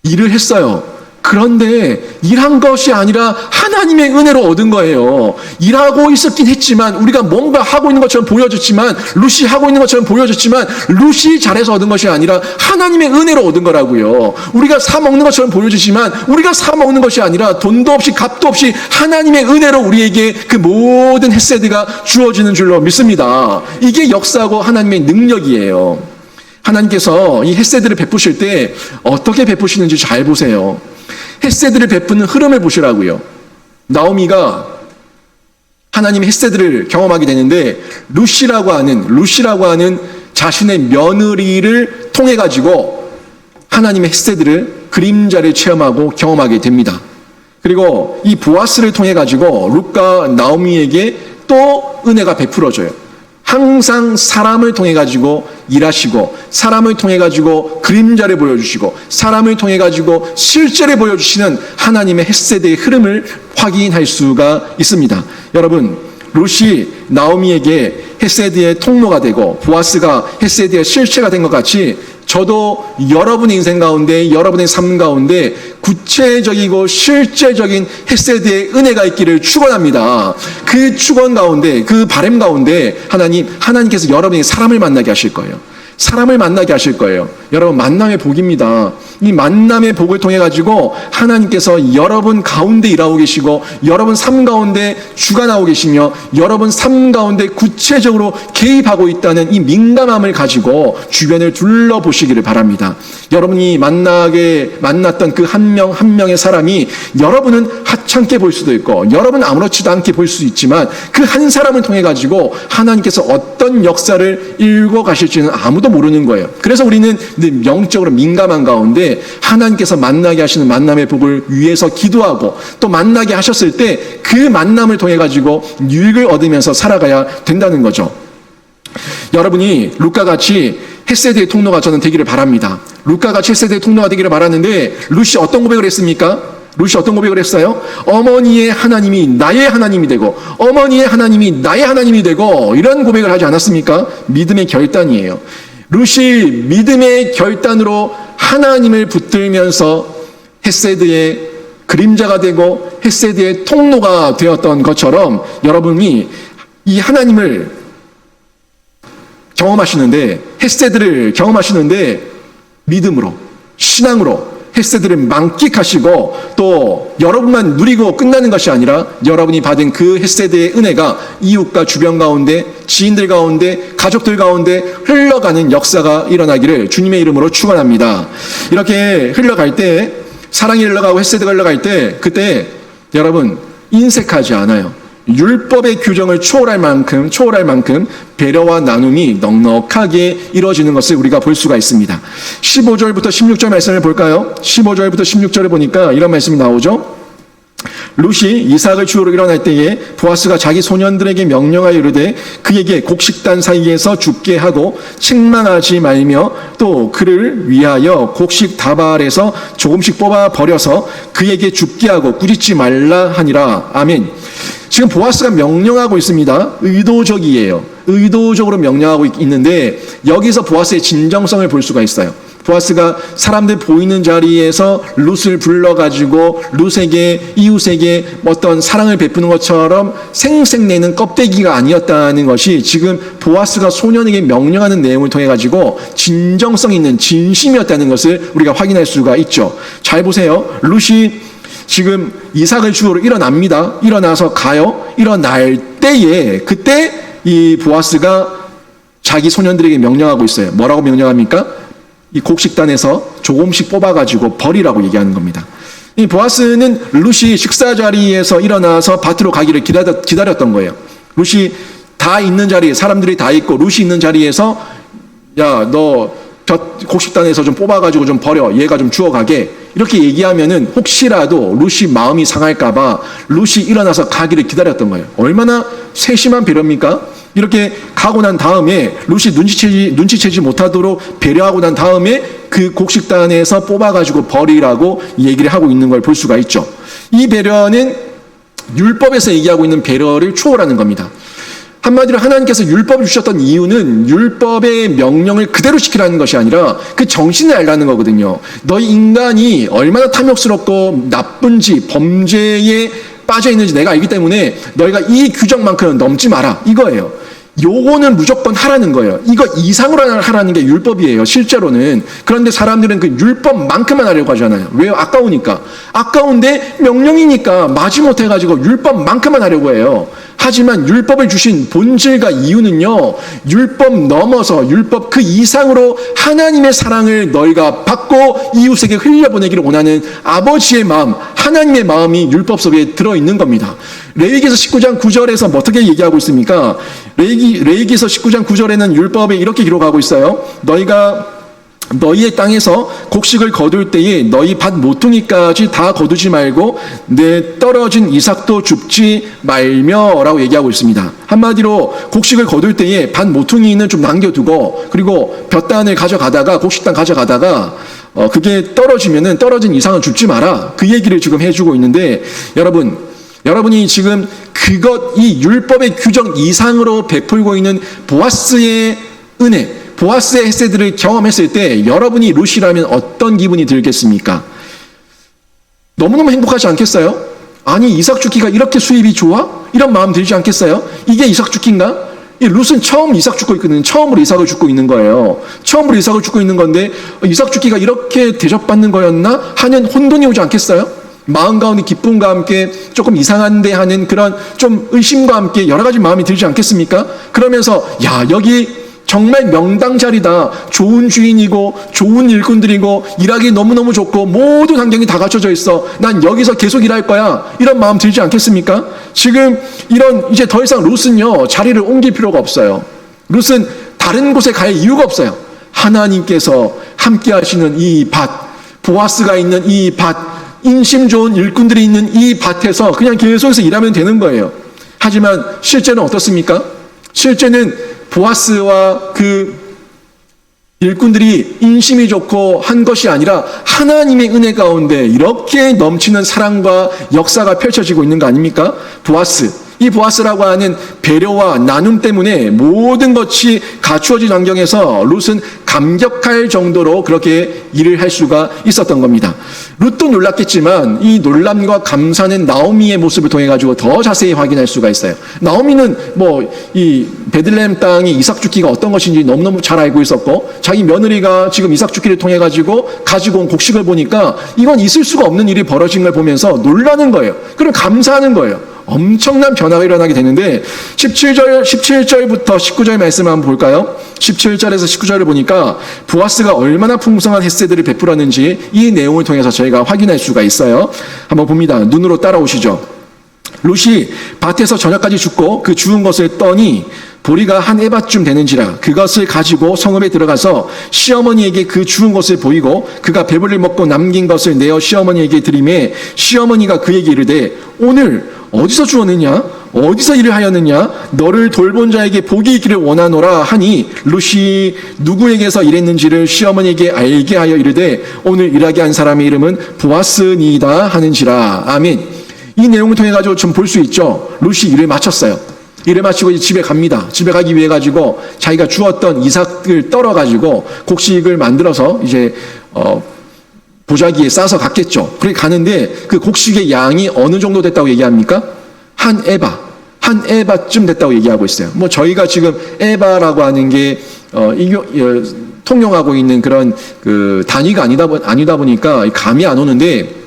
일을 했어요. 그런데 일한 것이 아니라 하나님의 은혜로 얻은 거예요. 일하고 있었긴 했지만, 우리가 뭔가 하고 있는 것처럼 보여졌지만, 룻이 하고 있는 것처럼 보여졌지만 룻이 잘해서 얻은 것이 아니라 하나님의 은혜로 얻은 거라고요. 우리가 사 먹는 것처럼 보여지지만 우리가 사 먹는 것이 아니라 돈도 없이 값도 없이 하나님의 은혜로 우리에게 그 모든 헷세드가 주어지는 줄로 믿습니다. 이게 역사고 하나님의 능력이에요. 하나님께서 이 헷세드를 베푸실 때 어떻게 베푸시는지 잘 보세요. 헷세드를 베푸는 흐름을 보시라고요. 나오미가 하나님의 헷세드를 경험하게 되는데, 룻이라고 하는 자신의 며느리를 통해 가지고 하나님의 헷세드를, 그림자를 체험하고 경험하게 됩니다. 그리고 이 보아스를 통해 가지고 룻과 나오미에게 또 은혜가 베풀어져요. 항상 사람을 통해 가지고 일하시고, 사람을 통해 가지고 그림자를 보여주시고, 사람을 통해 가지고 실제를 보여주시는 하나님의 헷세드의 흐름을 확인할 수가 있습니다. 여러분, 룻이 나오미에게 헷세드의 통로가 되고 보아스가 헷세드의 실체가 된 것 같이, 저도 여러분의 인생 가운데, 여러분의 삶 가운데 구체적이고 실제적인 헷세드의 은혜가 있기를 축원합니다. 그 축원 가운데, 그 바람 가운데 하나님께서 여러분이 사람을 만나게 하실 거예요. 사람을 만나게 하실 거예요. 여러분, 만남의 복입니다. 이 만남의 복을 통해 가지고 하나님께서 여러분 가운데 일하고 계시고, 여러분 삶 가운데 주관하고 계시며, 여러분 삶 가운데 구체적으로 개입하고 있다는 이 민감함을 가지고 주변을 둘러보시기를 바랍니다. 여러분이 만났던 그 한 명 한 명의 사람이 여러분은 하찮게 볼 수도 있고, 여러분 아무렇지도 않게 볼 수 있지만, 그 한 사람을 통해 가지고 하나님께서 어떤 역사를 읽어 가실지는 아무도 모르는 거예요. 그래서 우리는 영적으로 민감한 가운데 하나님께서 만나게 하시는 만남의 복을 위해서 기도하고, 또 만나게 하셨을 때 그 만남을 통해 가지고 유익을 얻으면서 살아가야 된다는 거죠. 여러분이 룻과 같이 헷세드의 통로가 저는 되기를 바랍니다. 룻과 같이 헷세드의 통로가 되기를 바라는데, 룻이 어떤 고백을 했습니까? 룻이 어떤 고백을 했어요? 어머니의 하나님이 나의 하나님이 되고, 어머니의 하나님이 나의 하나님이 되고, 이런 고백을 하지 않았습니까? 믿음의 결단이에요. 룻이 믿음의 결단으로 하나님을 붙들면서 헷세드의 그림자가 되고 헷세드의 통로가 되었던 것처럼, 여러분이 이 하나님을 경험하시는데, 헷세드를 경험하시는데 믿음으로, 신앙으로 헷세드를 만끽하시고, 또 여러분만 누리고 끝나는 것이 아니라 여러분이 받은 그 헷세드의 은혜가 이웃과 주변 가운데, 지인들 가운데, 가족들 가운데 흘러가는 역사가 일어나기를 주님의 이름으로 축원합니다. 이렇게 흘러갈 때, 사랑이 흘러가고 헷세드가 흘러갈 때, 그때 여러분 인색하지 않아요. 율법의 규정을 초월할 만큼 배려와 나눔이 넉넉하게 이루어지는 것을 우리가 볼 수가 있습니다. 15절부터 16절 말씀을 볼까요? 15절부터 16절을 보니까 이런 말씀이 나오죠. 룻이 이삭을 주우러 일어날 때에 보아스가 자기 소년들에게 명령하여 이르되 그에게 곡식단 사이에서 죽게 하고 책망하지 말며 또 그를 위하여 곡식 다발에서 조금씩 뽑아 버려서 그에게 죽게 하고 꾸짖지 말라 하니라. 아멘. 지금 보아스가 명령하고 있습니다. 의도적이에요. 의도적으로 명령하고 있는데 여기서 보아스의 진정성을 볼 수가 있어요. 보아스가 사람들 보이는 자리에서 룻을 불러가지고 룻에게 이웃에게 어떤 사랑을 베푸는 것처럼 생색내는 껍데기가 아니었다는 것이 지금 보아스가 소년에게 명령하는 내용을 통해 가지고 진정성 있는 진심이었다는 것을 우리가 확인할 수가 있죠. 잘 보세요. 룻이 지금 이삭을 주우러 일어납니다. 일어나서 가요. 일어날 때에 그때 이 보아스가 자기 소년들에게 명령하고 있어요. 뭐라고 명령합니까? 이 곡식단에서 조금씩 뽑아가지고 버리라고 얘기하는 겁니다. 이 보아스는 룻이 식사 자리에서 일어나서 밭으로 가기를 기다렸던 거예요. 룻이 다 있는 자리에 사람들이 다 있고 룻이 있는 자리에서 야, 너 곡식단에서 좀 뽑아가지고 좀 버려. 얘가 좀 주워가게. 이렇게 얘기하면은 혹시라도 룻이 마음이 상할까봐 룻이 일어나서 가기를 기다렸던 거예요. 얼마나 세심한 배려입니까? 이렇게 가고 난 다음에 룻이 눈치채지 못하도록 배려하고 난 다음에 그 곡식단에서 뽑아가지고 버리라고 얘기를 하고 있는 걸 볼 수가 있죠. 이 배려는 율법에서 얘기하고 있는 배려를 초월하는 겁니다. 한마디로 하나님께서 율법을 주셨던 이유는 율법의 명령을 그대로 지키라는 것이 아니라 그 정신을 알라는 거거든요. 너희 인간이 얼마나 탐욕스럽고 나쁜지 범죄에 빠져 있는지 내가 알기 때문에 너희가 이 규정만큼은 넘지 마라 이거예요. 요거는 무조건 하라는 거예요. 이거 이상으로 하라는 게 율법이에요. 실제로는. 그런데 사람들은 그 율법만큼만 하려고 하잖아요. 왜요? 아까우니까. 아까운데 명령이니까 마지못해가지고 율법만큼만 하려고 해요. 하지만 율법을 주신 본질과 이유는요, 율법 넘어서 율법 그 이상으로 하나님의 사랑을 너희가 받고 이웃에게 흘려보내기를 원하는 아버지의 마음, 하나님의 마음이 율법 속에 들어있는 겁니다. 레위기서 19장 9절에서 어떻게 얘기하고 있습니까? 레위기서 19장 9절에는 율법에 이렇게 기록하고 있어요. 너희의 땅에서 곡식을 거둘 때에 너희 밭 모퉁이까지 다 거두지 말고 내 떨어진 이삭도 줍지 말며 라고 얘기하고 있습니다. 한마디로 곡식을 거둘 때에 밭 모퉁이는 좀 남겨두고 그리고 볕단을 가져가다가 곡식단 가져가다가 그게 떨어지면은 떨어진 이삭은 줍지 마라. 그 얘기를 지금 해주고 있는데 여러분이 지금 이 율법의 규정 이상으로 베풀고 있는 보아스의 은혜, 보아스의 헤세드를 경험했을 때 여러분이 룻이라면 어떤 기분이 들겠습니까? 너무너무 행복하지 않겠어요? 아니 이삭 죽기가 이렇게 수입이 좋아? 이런 마음 들지 않겠어요? 이게 이삭 죽기인가? 이 룻은 처음 이삭 죽고 있거든요. 처음으로 이삭을 죽고 있는 거예요. 처음으로 이삭을 죽고 있는 건데 이삭 죽기가 이렇게 대접받는 거였나? 하는 혼돈이 오지 않겠어요? 마음 가운데 기쁨과 함께 조금 이상한데 하는 그런 좀 의심과 함께 여러 가지 마음이 들지 않겠습니까? 그러면서 야 여기 정말 명당 자리다. 좋은 주인이고 좋은 일꾼들이고 일하기 너무너무 좋고 모든 환경이 다 갖춰져 있어. 난 여기서 계속 일할 거야. 이런 마음 들지 않겠습니까? 지금 이제 더 이상 룻은요 자리를 옮길 필요가 없어요. 룻은 다른 곳에 갈 이유가 없어요. 하나님께서 함께 하시는 이 밭, 보아스가 있는 이 밭, 인심 좋은 일꾼들이 있는 이 밭에서 그냥 계속해서 일하면 되는 거예요. 하지만 실제는 어떻습니까? 실제는 보아스와 그 일꾼들이 인심이 좋고 한 것이 아니라 하나님의 은혜 가운데 이렇게 넘치는 사랑과 역사가 펼쳐지고 있는 거 아닙니까? 이 보아스라고 하는 배려와 나눔 때문에 모든 것이 갖추어진 환경에서 룻은 감격할 정도로 그렇게 일을 할 수가 있었던 겁니다. 룻도 놀랐겠지만 이 놀람과 감사는 나오미의 모습을 통해 가지고 더 자세히 확인할 수가 있어요. 나오미는 이 베들레헴 땅이 이삭 죽기가 어떤 것인지 너무너무 잘 알고 있었고 자기 며느리가 지금 이삭 죽기를 통해 가지고 온 곡식을 보니까 이건 있을 수가 없는 일이 벌어진 걸 보면서 놀라는 거예요. 그럼 감사하는 거예요. 엄청난 변화가 일어나게 되는데 17절부터 19절 말씀을 한번 볼까요? 17절에서 19절을 보니까 보아스가 얼마나 풍성한 헤세드를 베풀었는지 이 내용을 통해서 저희가 확인할 수가 있어요. 한번 봅니다. 눈으로 따라오시죠. 룻이 밭에서 저녁까지 죽고 그 죽은 것을 떠니 보리가 한 에바쯤 되는지라 그것을 가지고 성읍에 들어가서 시어머니에게 그 주운 것을 보이고 그가 배불리 먹고 남긴 것을 내어 시어머니에게 드리매 시어머니가 그에게 이르되 오늘 어디서 주었느냐 어디서 일을 하였느냐 너를 돌본 자에게 복이 있기를 원하노라 하니 룻이 누구에게서 일했는지를 시어머니에게 알게 하여 이르되 오늘 일하게 한 사람의 이름은 보아스니이다 하는지라. 아멘. 이 내용을 통해 가지고 좀 볼 수 있죠. 룻이 일을 마쳤어요. 일을 마치고 이제 집에 갑니다. 집에 가기 위해 가지고 자기가 주었던 이삭을 떨어 가지고 곡식을 만들어서 이제 보자기에 싸서 갔겠죠. 그렇게 가는데 그 곡식의 양이 어느 정도 됐다고 얘기합니까? 한 에바쯤 됐다고 얘기하고 있어요. 뭐 저희가 지금 에바라고 하는 게 통용하고 있는 그런 그 단위가 아니다 보니까 감이 안 오는데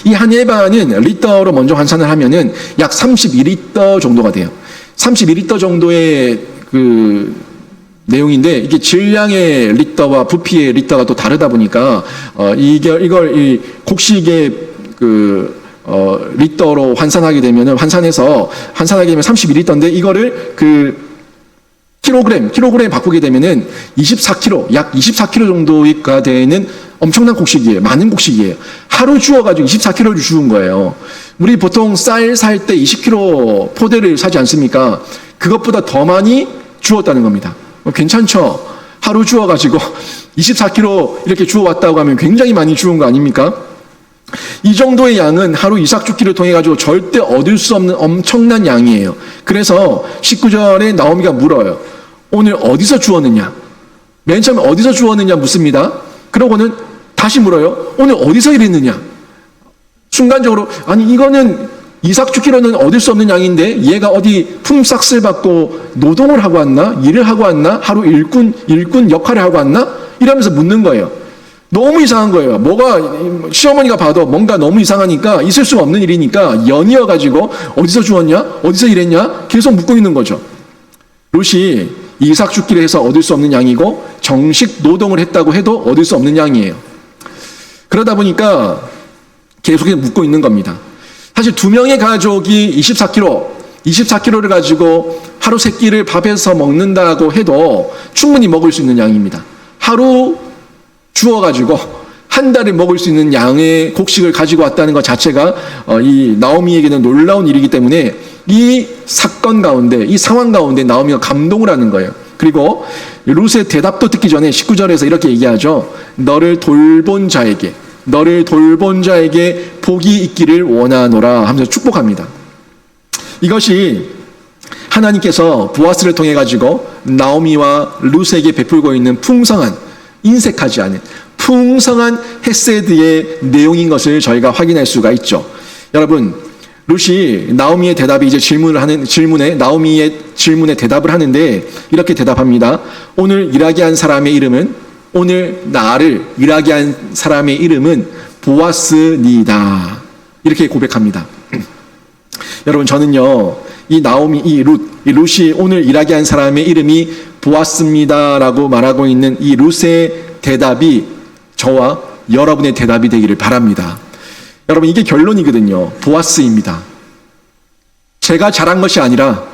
이 한 에바는 리터로 먼저 환산을 하면은 약 32리터 정도가 돼요. 32리터 정도의 그 내용인데 이게 질량의 리터와 부피의 리터가 또 다르다 보니까 이걸 이 곡식의 리터로 환산하게 되면은 환산하게 되면 32리터인데 이거를 그 킬로그램 바꾸게 되면은 24kg, 약 24kg 정도가 되는 엄청난 곡식이에요. 많은 곡식이에요. 하루 주워가지고 24kg를 주운 거예요. 우리 보통 쌀 살 때 20kg 포대를 사지 않습니까? 그것보다 더 많이 주웠다는 겁니다. 괜찮죠? 하루 주워가지고 24kg 이렇게 주워왔다고 하면 굉장히 많이 주운 거 아닙니까? 이 정도의 양은 하루 이삭 줍기를 통해 가지고 절대 얻을 수 없는 엄청난 양이에요. 그래서 19절에 나오미가 물어요. 오늘 어디서 주웠느냐? 맨 처음에 어디서 주웠느냐 묻습니다. 그러고는 다시 물어요. 오늘 어디서 일했느냐? 순간적으로 아니 이거는 이삭 줍기로는 얻을 수 없는 양인데 얘가 어디 품삯을 받고 노동을 하고 왔나? 일을 하고 왔나? 하루 일꾼 역할을 하고 왔나? 이러면서 묻는 거예요. 너무 이상한 거예요. 뭐가 시어머니가 봐도 뭔가 너무 이상하니까 있을 수가 없는 일이니까 연이어가지고 어디서 주웠냐? 어디서 일했냐? 계속 묻고 있는 거죠. 룻이 이삭 줍기를 해서 얻을 수 없는 양이고 정식 노동을 했다고 해도 얻을 수 없는 양이에요. 그러다 보니까 계속해서 묻고 있는 겁니다. 사실 두 명의 가족이 24kg를 가지고 하루 세 끼를 밥에서 먹는다고 해도 충분히 먹을 수 있는 양입니다. 하루 주워가지고 한 달을 먹을 수 있는 양의 곡식을 가지고 왔다는 것 자체가 이 나오미에게는 놀라운 일이기 때문에 이 사건 가운데, 이 상황 가운데 나오미가 감동을 하는 거예요. 그리고 룻의 대답도 듣기 전에 19절에서 이렇게 얘기하죠. 너를 돌본 자에게 복이 있기를 원하노라 하면서 축복합니다. 이것이 하나님께서 보아스를 통해 가지고 나오미와 룻에게 베풀고 있는 풍성한, 인색하지 않은 풍성한 헤세드의 내용인 것을 저희가 확인할 수가 있죠. 여러분, 룻이 나오미의 대답이 이제 나오미의 질문에 대답을 하는데 이렇게 대답합니다. 오늘 일하게 한 사람의 이름은 오늘 나를 일하게 한 사람의 이름은 보아스니다. 이렇게 고백합니다. 여러분, 저는요, 이 룻이 오늘 일하게 한 사람의 이름이 보아스입니다라고 말하고 있는 이 룻의 대답이 저와 여러분의 대답이 되기를 바랍니다. 여러분, 이게 결론이거든요. 보아스입니다. 제가 잘한 것이 아니라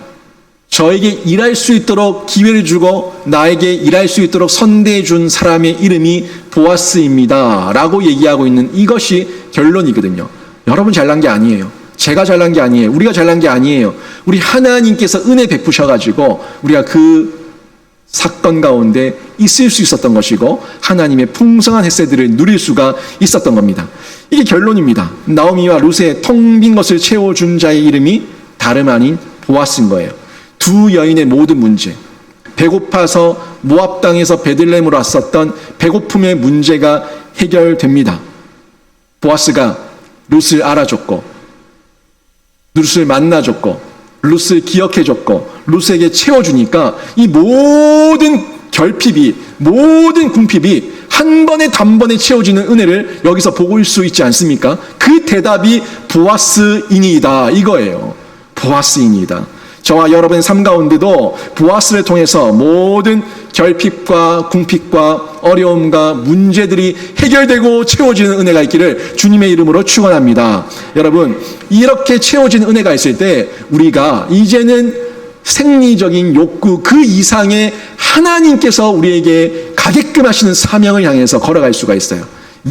저에게 일할 수 있도록 기회를 주고 나에게 일할 수 있도록 선대해 준 사람의 이름이 보아스입니다 라고 얘기하고 있는 이것이 결론이거든요. 여러분 잘난 게 아니에요. 제가 잘난 게 아니에요. 우리가 잘난 게 아니에요. 우리 하나님께서 은혜 베푸셔가지고 우리가 그 사건 가운데 있을 수 있었던 것이고 하나님의 풍성한 햇새들을 누릴 수가 있었던 겁니다. 이게 결론입니다. 나오미와 룻의 텅 빈 것을 채워준 자의 이름이 다름 아닌 보아스인 거예요. 두 여인의 모든 문제, 배고파서 모압 땅에서 베들레헴으로 왔었던 배고픔의 문제가 해결됩니다. 보아스가 룻을 알아줬고 룻을 만나줬고 룻을 기억해줬고 룻에게 채워주니까 이 모든 결핍이, 모든 궁핍이 한 번에 단번에 채워지는 은혜를 여기서 보고 수 있지 않습니까? 그 대답이 보아스이니이다 이거예요. 보아스이니이다. 저와 여러분의 삶 가운데도 보아스를 통해서 모든 결핍과 궁핍과 어려움과 문제들이 해결되고 채워지는 은혜가 있기를 주님의 이름으로 축원합니다. 여러분, 이렇게 채워지는 은혜가 있을 때 우리가 이제는 생리적인 욕구 그 이상의 하나님께서 우리에게 가게끔 하시는 사명을 향해서 걸어갈 수가 있어요.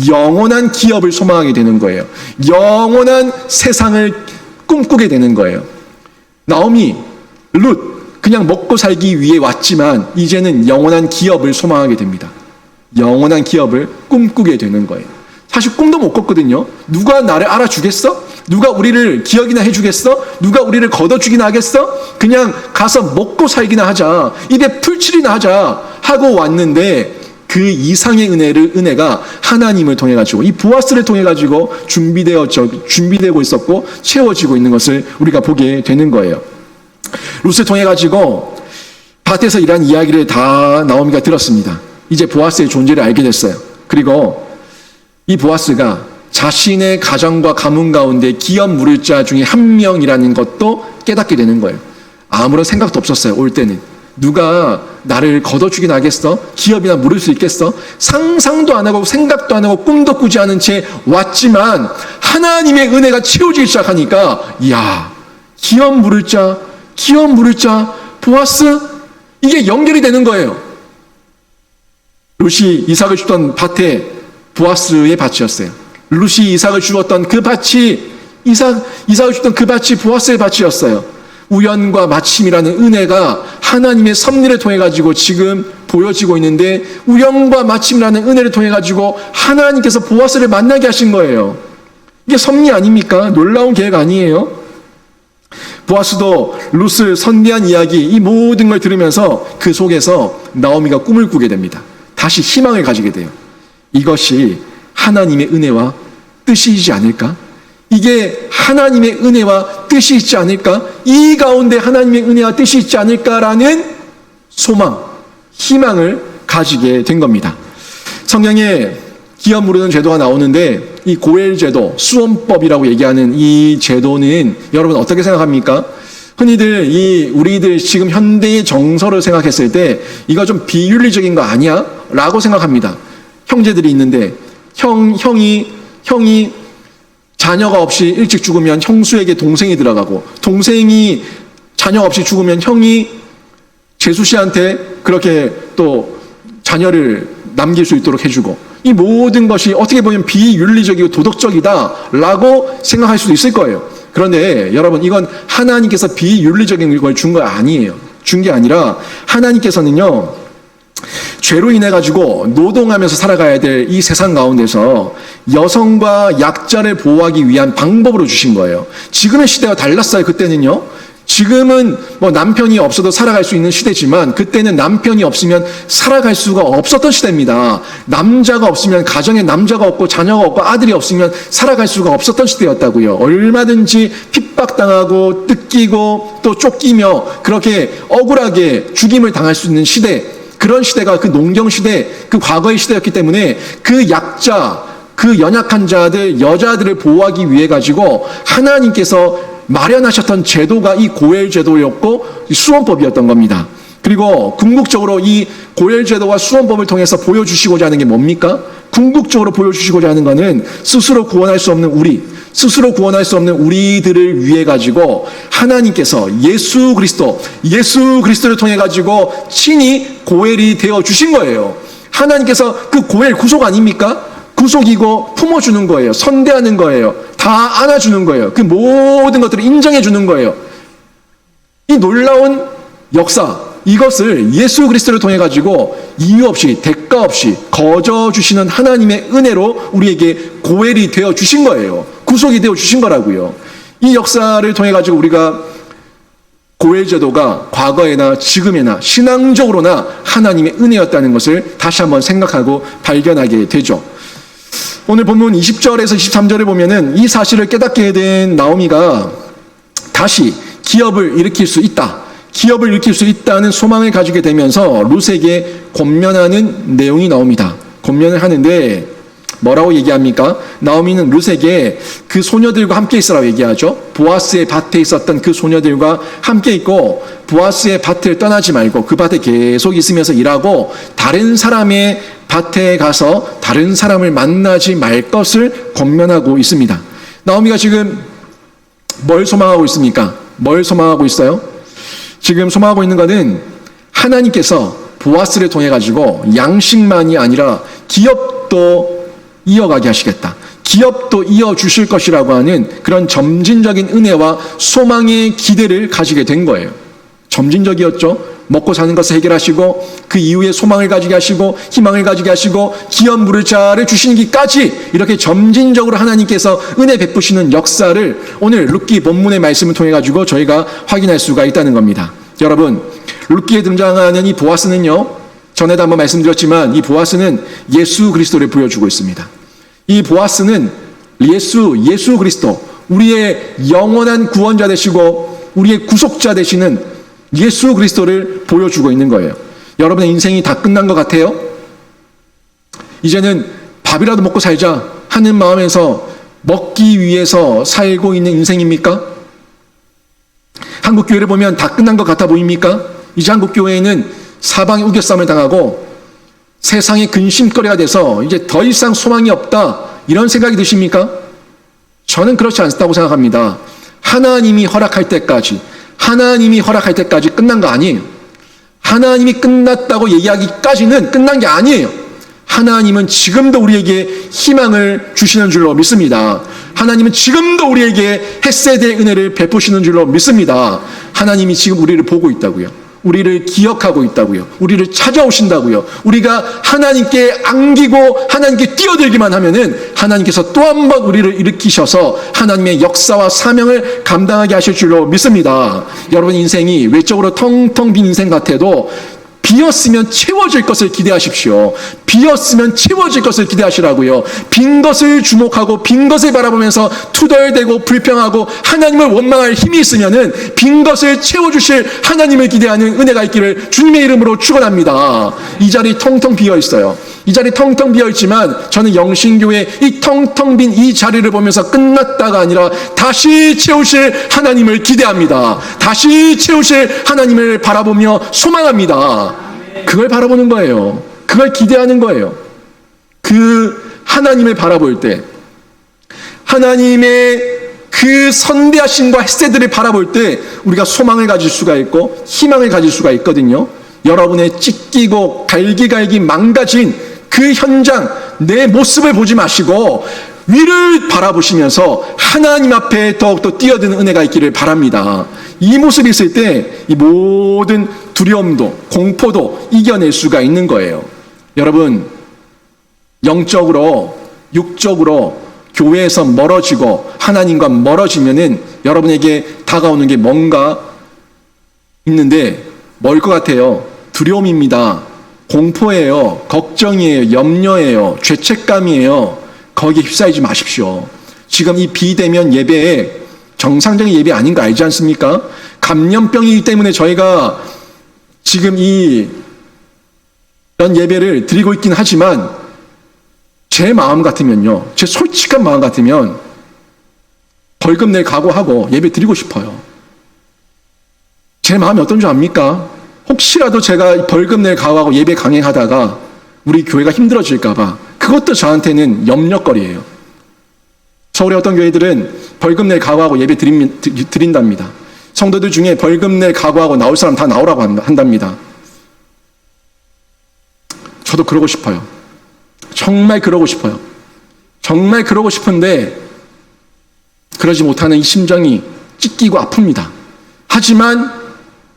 영원한 기업을 소망하게 되는 거예요. 영원한 세상을 꿈꾸게 되는 거예요. 나오미, 룻, 그냥 먹고 살기 위해 왔지만 이제는 영원한 기업을 소망하게 됩니다. 영원한 기업을 꿈꾸게 되는 거예요. 사실 꿈도 못 꿨거든요. 누가 나를 알아주겠어? 누가 우리를 기억이나 해주겠어? 누가 우리를 걷어주기나 하겠어? 그냥 가서 먹고 살기나 하자. 입에 풀칠이나 하자 하고 왔는데 그 이상의 은혜가 하나님을 통해 가지고 이 보아스를 통해 가지고 준비되고 있었고 채워지고 있는 것을 우리가 보게 되는 거예요. 룻을 통해 가지고 밭에서 일한 이야기를 다 나오미가 들었습니다. 이제 보아스의 존재를 알게 됐어요. 그리고 이 보아스가 자신의 가정과 가문 가운데 기업 물을 자 중에 한 명이라는 것도 깨닫게 되는 거예요. 아무런 생각도 없었어요. 올 때는 누가 나를 걷어주긴 하겠어? 기업이나 물을 수 있겠어? 상상도 안 하고 생각도 안 하고 꿈도 꾸지 않은 채 왔지만 하나님의 은혜가 채워지기 시작하니까 이야, 기업 물을 자 보아스, 이게 연결이 되는 거예요. 룻이 이삭을 주던 밭에 보아스의 밭이었어요. 룻이 이삭을 주었던 그 밭이 이삭을 주던 그 밭이 보아스의 밭이었어요. 우연과 마침이라는 은혜가 하나님의 섭리를 통해 가지고 지금 보여지고 있는데 우연과 마침이라는 은혜를 통해 가지고 하나님께서 보아스를 만나게 하신 거예요. 이게 섭리 아닙니까? 놀라운 계획 아니에요? 보아스도 룻을 선대한 이야기 이 모든 걸 들으면서 그 속에서 나오미가 꿈을 꾸게 됩니다. 다시 희망을 가지게 돼요. 이것이 하나님의 은혜와 뜻이지 않을까? 이게 하나님의 은혜와 뜻이 있지 않을까? 이 가운데 하나님의 은혜와 뜻이 있지 않을까라는 소망, 희망을 가지게 된 겁니다. 성경에 기업 무르는 제도가 나오는데 이 고엘 제도, 수원법이라고 얘기하는 이 제도는 여러분 어떻게 생각합니까? 흔히들 우리들 지금 현대의 정서를 생각했을 때 이거 좀 비윤리적인 거 아니야? 라고 생각합니다. 형제들이 있는데 형이 자녀가 없이 일찍 죽으면 형수에게 동생이 들어가고 동생이 자녀가 없이 죽으면 형이 제수 씨한테 그렇게 또 자녀를 남길 수 있도록 해주고 이 모든 것이 어떻게 보면 비윤리적이고 도덕적이다라고 생각할 수도 있을 거예요. 그런데 여러분 이건 하나님께서 비윤리적인 걸 준 거 아니에요. 준 게 아니라 하나님께서는요. 죄로 인해 가지고 노동하면서 살아가야 될 이 세상 가운데서 여성과 약자를 보호하기 위한 방법으로 주신 거예요. 지금의 시대와 달랐어요. 그때는요. 지금은 뭐 남편이 없어도 살아갈 수 있는 시대지만 그때는 남편이 없으면 살아갈 수가 없었던 시대입니다. 남자가 없으면 가정에 남자가 없고 자녀가 없고 아들이 없으면 살아갈 수가 없었던 시대였다고요. 얼마든지 핍박당하고 뜯기고 또 쫓기며 그렇게 억울하게 죽임을 당할 수 있는 시대, 그런 시대가 그 농경시대, 그 과거의 시대였기 때문에 그 약자, 그 연약한 자들, 여자들을 보호하기 위해 가지고 하나님께서 마련하셨던 제도가 이 고엘 제도였고 수원법이었던 겁니다. 그리고 궁극적으로 이 고엘 제도와 수원법을 통해서 보여주시고자 하는 게 뭡니까? 궁극적으로 보여주시고자 하는 것은 스스로 구원할 수 없는 우리들을 위해 가지고 하나님께서 예수 그리스도를 통해 가지고 친히 고엘이 되어 주신 거예요. 하나님께서 그 고엘 구속 아닙니까? 구속이고 품어주는 거예요. 선대하는 거예요. 다 안아주는 거예요. 그 모든 것들을 인정해 주는 거예요. 이 놀라운 역사, 이것을 예수 그리스도를 통해 가지고 이유 없이 대가 없이 거저 주시는 하나님의 은혜로 우리에게 고엘이 되어 주신 거예요. 구속이 되어 주신 거라고요. 이 역사를 통해 가지고 우리가 고엘 제도가 과거에나 지금에나 신앙적으로나 하나님의 은혜였다는 것을 다시 한번 생각하고 발견하게 되죠. 오늘 본문 20절에서 23절에 보면은 이 사실을 깨닫게 된 나오미가 다시 기업을 일으킬 수 있다는 소망을 가지게 되면서 룻에게 권면하는 내용이 나옵니다. 권면을 하는데 뭐라고 얘기합니까? 나오미는 룻에게 그 소녀들과 함께 있으라고 얘기하죠. 보아스의 밭에 있었던 그 소녀들과 함께 있고 보아스의 밭을 떠나지 말고 그 밭에 계속 있으면서 일하고 다른 사람의 밭에 가서 다른 사람을 만나지 말 것을 권면하고 있습니다. 나오미가 지금 뭘 소망하고 있습니까? 뭘 소망하고 있어요? 지금 소망하고 있는 것은 하나님께서 보아스를 통해 가지고 양식만이 아니라 기업도 이어가게 하시겠다. 기업도 이어주실 것이라고 하는 그런 점진적인 은혜와 소망의 기대를 가지게 된 거예요. 점진적이었죠. 먹고 사는 것을 해결하시고 그 이후에 소망을 가지게 하시고 희망을 가지게 하시고 기업 물을 자를 주시기까지 이렇게 점진적으로 하나님께서 은혜 베푸시는 역사를 오늘 룻기 본문의 말씀을 통해 가지고 저희가 확인할 수가 있다는 겁니다. 여러분, 룻기에 등장하는 이 보아스는요, 전에도 한번 말씀드렸지만 이 보아스는 예수 그리스도를 보여주고 있습니다. 이 보아스는 예수 그리스도, 우리의 영원한 구원자 되시고 우리의 구속자 되시는 예수 그리스도를 보여주고 있는 거예요. 여러분의 인생이 다 끝난 것 같아요? 이제는 밥이라도 먹고 살자 하는 마음에서 먹기 위해서 살고 있는 인생입니까? 한국교회를 보면 다 끝난 것 같아 보입니까? 이제 한국교회에는 사방에 우겨쌈을 당하고 세상의 근심거리가 돼서 이제 더 이상 소망이 없다, 이런 생각이 드십니까? 저는 그렇지 않다고 생각합니다. 하나님이 허락할 때까지 끝난 거 아니에요. 하나님이 끝났다고 얘기하기까지는 끝난 게 아니에요. 하나님은 지금도 우리에게 희망을 주시는 줄로 믿습니다. 하나님은 지금도 우리에게 헷세대의 은혜를 베푸시는 줄로 믿습니다. 하나님이 지금 우리를 보고 있다고요. 우리를 기억하고 있다고요. 우리를 찾아오신다고요. 우리가 하나님께 안기고 하나님께 뛰어들기만 하면은 하나님께서 또 한 번 우리를 일으키셔서 하나님의 역사와 사명을 감당하게 하실 줄로 믿습니다. 여러분 인생이 외적으로 텅텅 빈 인생 같아도 비었으면 채워질 것을 기대하십시오. 비었으면 채워질 것을 기대하시라고요. 빈 것을 주목하고 빈 것을 바라보면서 투덜대고 불평하고 하나님을 원망할 힘이 있으면은 빈 것을 채워주실 하나님을 기대하는 은혜가 있기를 주님의 이름으로 축원합니다. 이 자리 텅텅 비어 있어요. 이 자리 텅텅 비어 있지만 저는 영신교회 이 텅텅 빈 이 자리를 보면서 끝났다가 아니라 다시 채우실 하나님을 기대합니다. 다시 채우실 하나님을 바라보며 소망합니다. 그걸 바라보는 거예요. 그걸 기대하는 거예요. 그 하나님을 바라볼 때, 하나님의 그 선대하심과 햇새들을 바라볼 때 우리가 소망을 가질 수가 있고 희망을 가질 수가 있거든요. 여러분의 찢기고 갈기갈기 망가진 그 현장, 내 모습을 보지 마시고 위를 바라보시면서 하나님 앞에 더욱더 뛰어드는 은혜가 있기를 바랍니다. 이 모습이 있을 때 이 모든 두려움도 공포도 이겨낼 수가 있는 거예요. 여러분, 영적으로 육적으로 교회에서 멀어지고 하나님과 멀어지면은 여러분에게 다가오는 게 뭔가 있는데 뭘 것 같아요? 두려움입니다. 공포예요. 걱정이에요. 염려예요. 죄책감이에요. 거기에 휩싸이지 마십시오. 지금 이 비대면 예배에 정상적인 예배 아닌 거 알지 않습니까? 감염병이기 때문에 저희가 지금 이런 예배를 드리고 있긴 하지만 제 마음 같으면요, 제 솔직한 마음 같으면 벌금 낼 각오하고 예배 드리고 싶어요. 제 마음이 어떤 줄 압니까? 혹시라도 제가 벌금 낼 각오하고 예배 강행하다가 우리 교회가 힘들어질까봐 그것도 저한테는 염려거리예요. 서울의 어떤 교회들은 벌금 낼 각오하고 예배 드린답니다. 성도들 중에 벌금 낼 각오하고 나올 사람 다 나오라고 한답니다. 저도 그러고 싶어요. 정말 그러고 싶어요. 정말 그러고 싶은데 그러지 못하는 이 심정이 찢기고 아픕니다. 하지만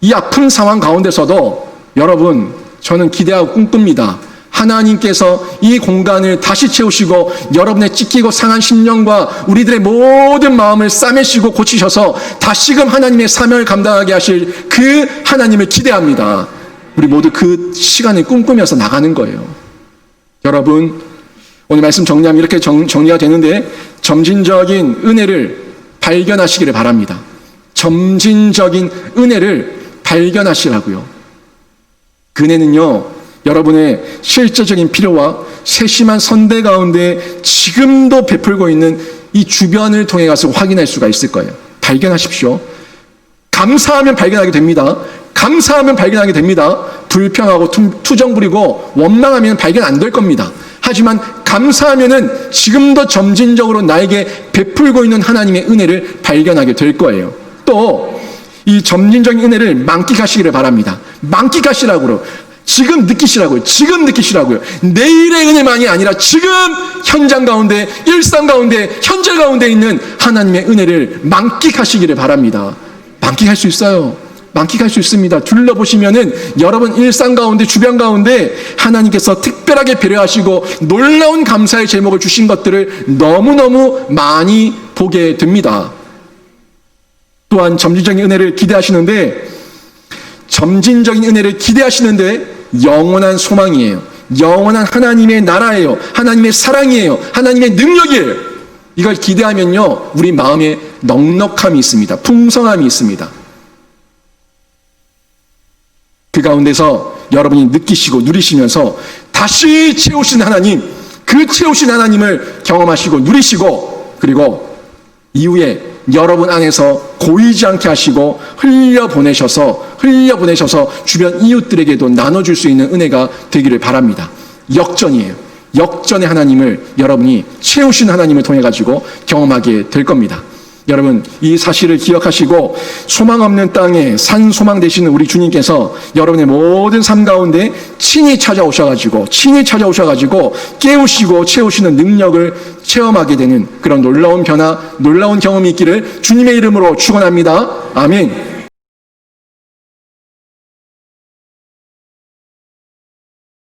이 아픈 상황 가운데서도 여러분, 저는 기대하고 꿈꿉니다. 하나님께서 이 공간을 다시 채우시고 여러분의 찢기고 상한 심령과 우리들의 모든 마음을 싸매시고 고치셔서 다시금 하나님의 사명을 감당하게 하실 그 하나님을 기대합니다. 우리 모두 그 시간을 꿈꾸면서 나가는 거예요. 여러분, 오늘 말씀 정리하면 이렇게 정리가 되는데 점진적인 은혜를 발견하시기를 바랍니다. 점진적인 은혜를 발견하시라고요. 그 은혜는요, 여러분의 실제적인 필요와 세심한 선대 가운데 지금도 베풀고 있는 이 주변을 통해 가서 확인할 수가 있을 거예요. 발견하십시오. 감사하면 발견하게 됩니다. 감사하면 발견하게 됩니다. 불평하고 투정 부리고 원망하면 발견 안 될 겁니다. 하지만 감사하면은 지금도 점진적으로 나에게 베풀고 있는 하나님의 은혜를 발견하게 될 거예요. 또 이 점진적인 은혜를 만끽하시기를 바랍니다. 만끽하시라고요. 지금 느끼시라고요. 지금 느끼시라고요. 내일의 은혜만이 아니라 지금 현장 가운데, 일상 가운데, 현재 가운데 있는 하나님의 은혜를 만끽하시기를 바랍니다. 만끽할 수 있어요. 만끽할 수 있습니다. 둘러보시면은 여러분 일상 가운데, 주변 가운데 하나님께서 특별하게 배려하시고 놀라운 감사의 제목을 주신 것들을 너무너무 많이 보게 됩니다. 또한 점진적인 은혜를 기대하시는데, 점진적인 은혜를 기대하시는데 영원한 소망이에요. 영원한 하나님의 나라예요. 하나님의 사랑이에요. 하나님의 능력이에요. 이걸 기대하면요, 우리 마음에 넉넉함이 있습니다. 풍성함이 있습니다. 그 가운데서 여러분이 느끼시고 누리시면서 다시 채우신 하나님, 그 채우신 하나님을 경험하시고 누리시고, 그리고 이후에 여러분 안에서 고이지 않게 하시고 흘려보내셔서 주변 이웃들에게도 나눠줄 수 있는 은혜가 되기를 바랍니다. 역전이에요. 역전의 하나님을 여러분이 채우신 하나님을 통해 가지고 경험하게 될 겁니다. 여러분, 이 사실을 기억하시고 소망 없는 땅에 산 소망 되시는 우리 주님께서 여러분의 모든 삶 가운데 친히 찾아오셔가지고 깨우시고 채우시는 능력을 체험하게 되는 그런 놀라운 변화, 놀라운 경험이 있기를 주님의 이름으로 축원합니다. 아멘.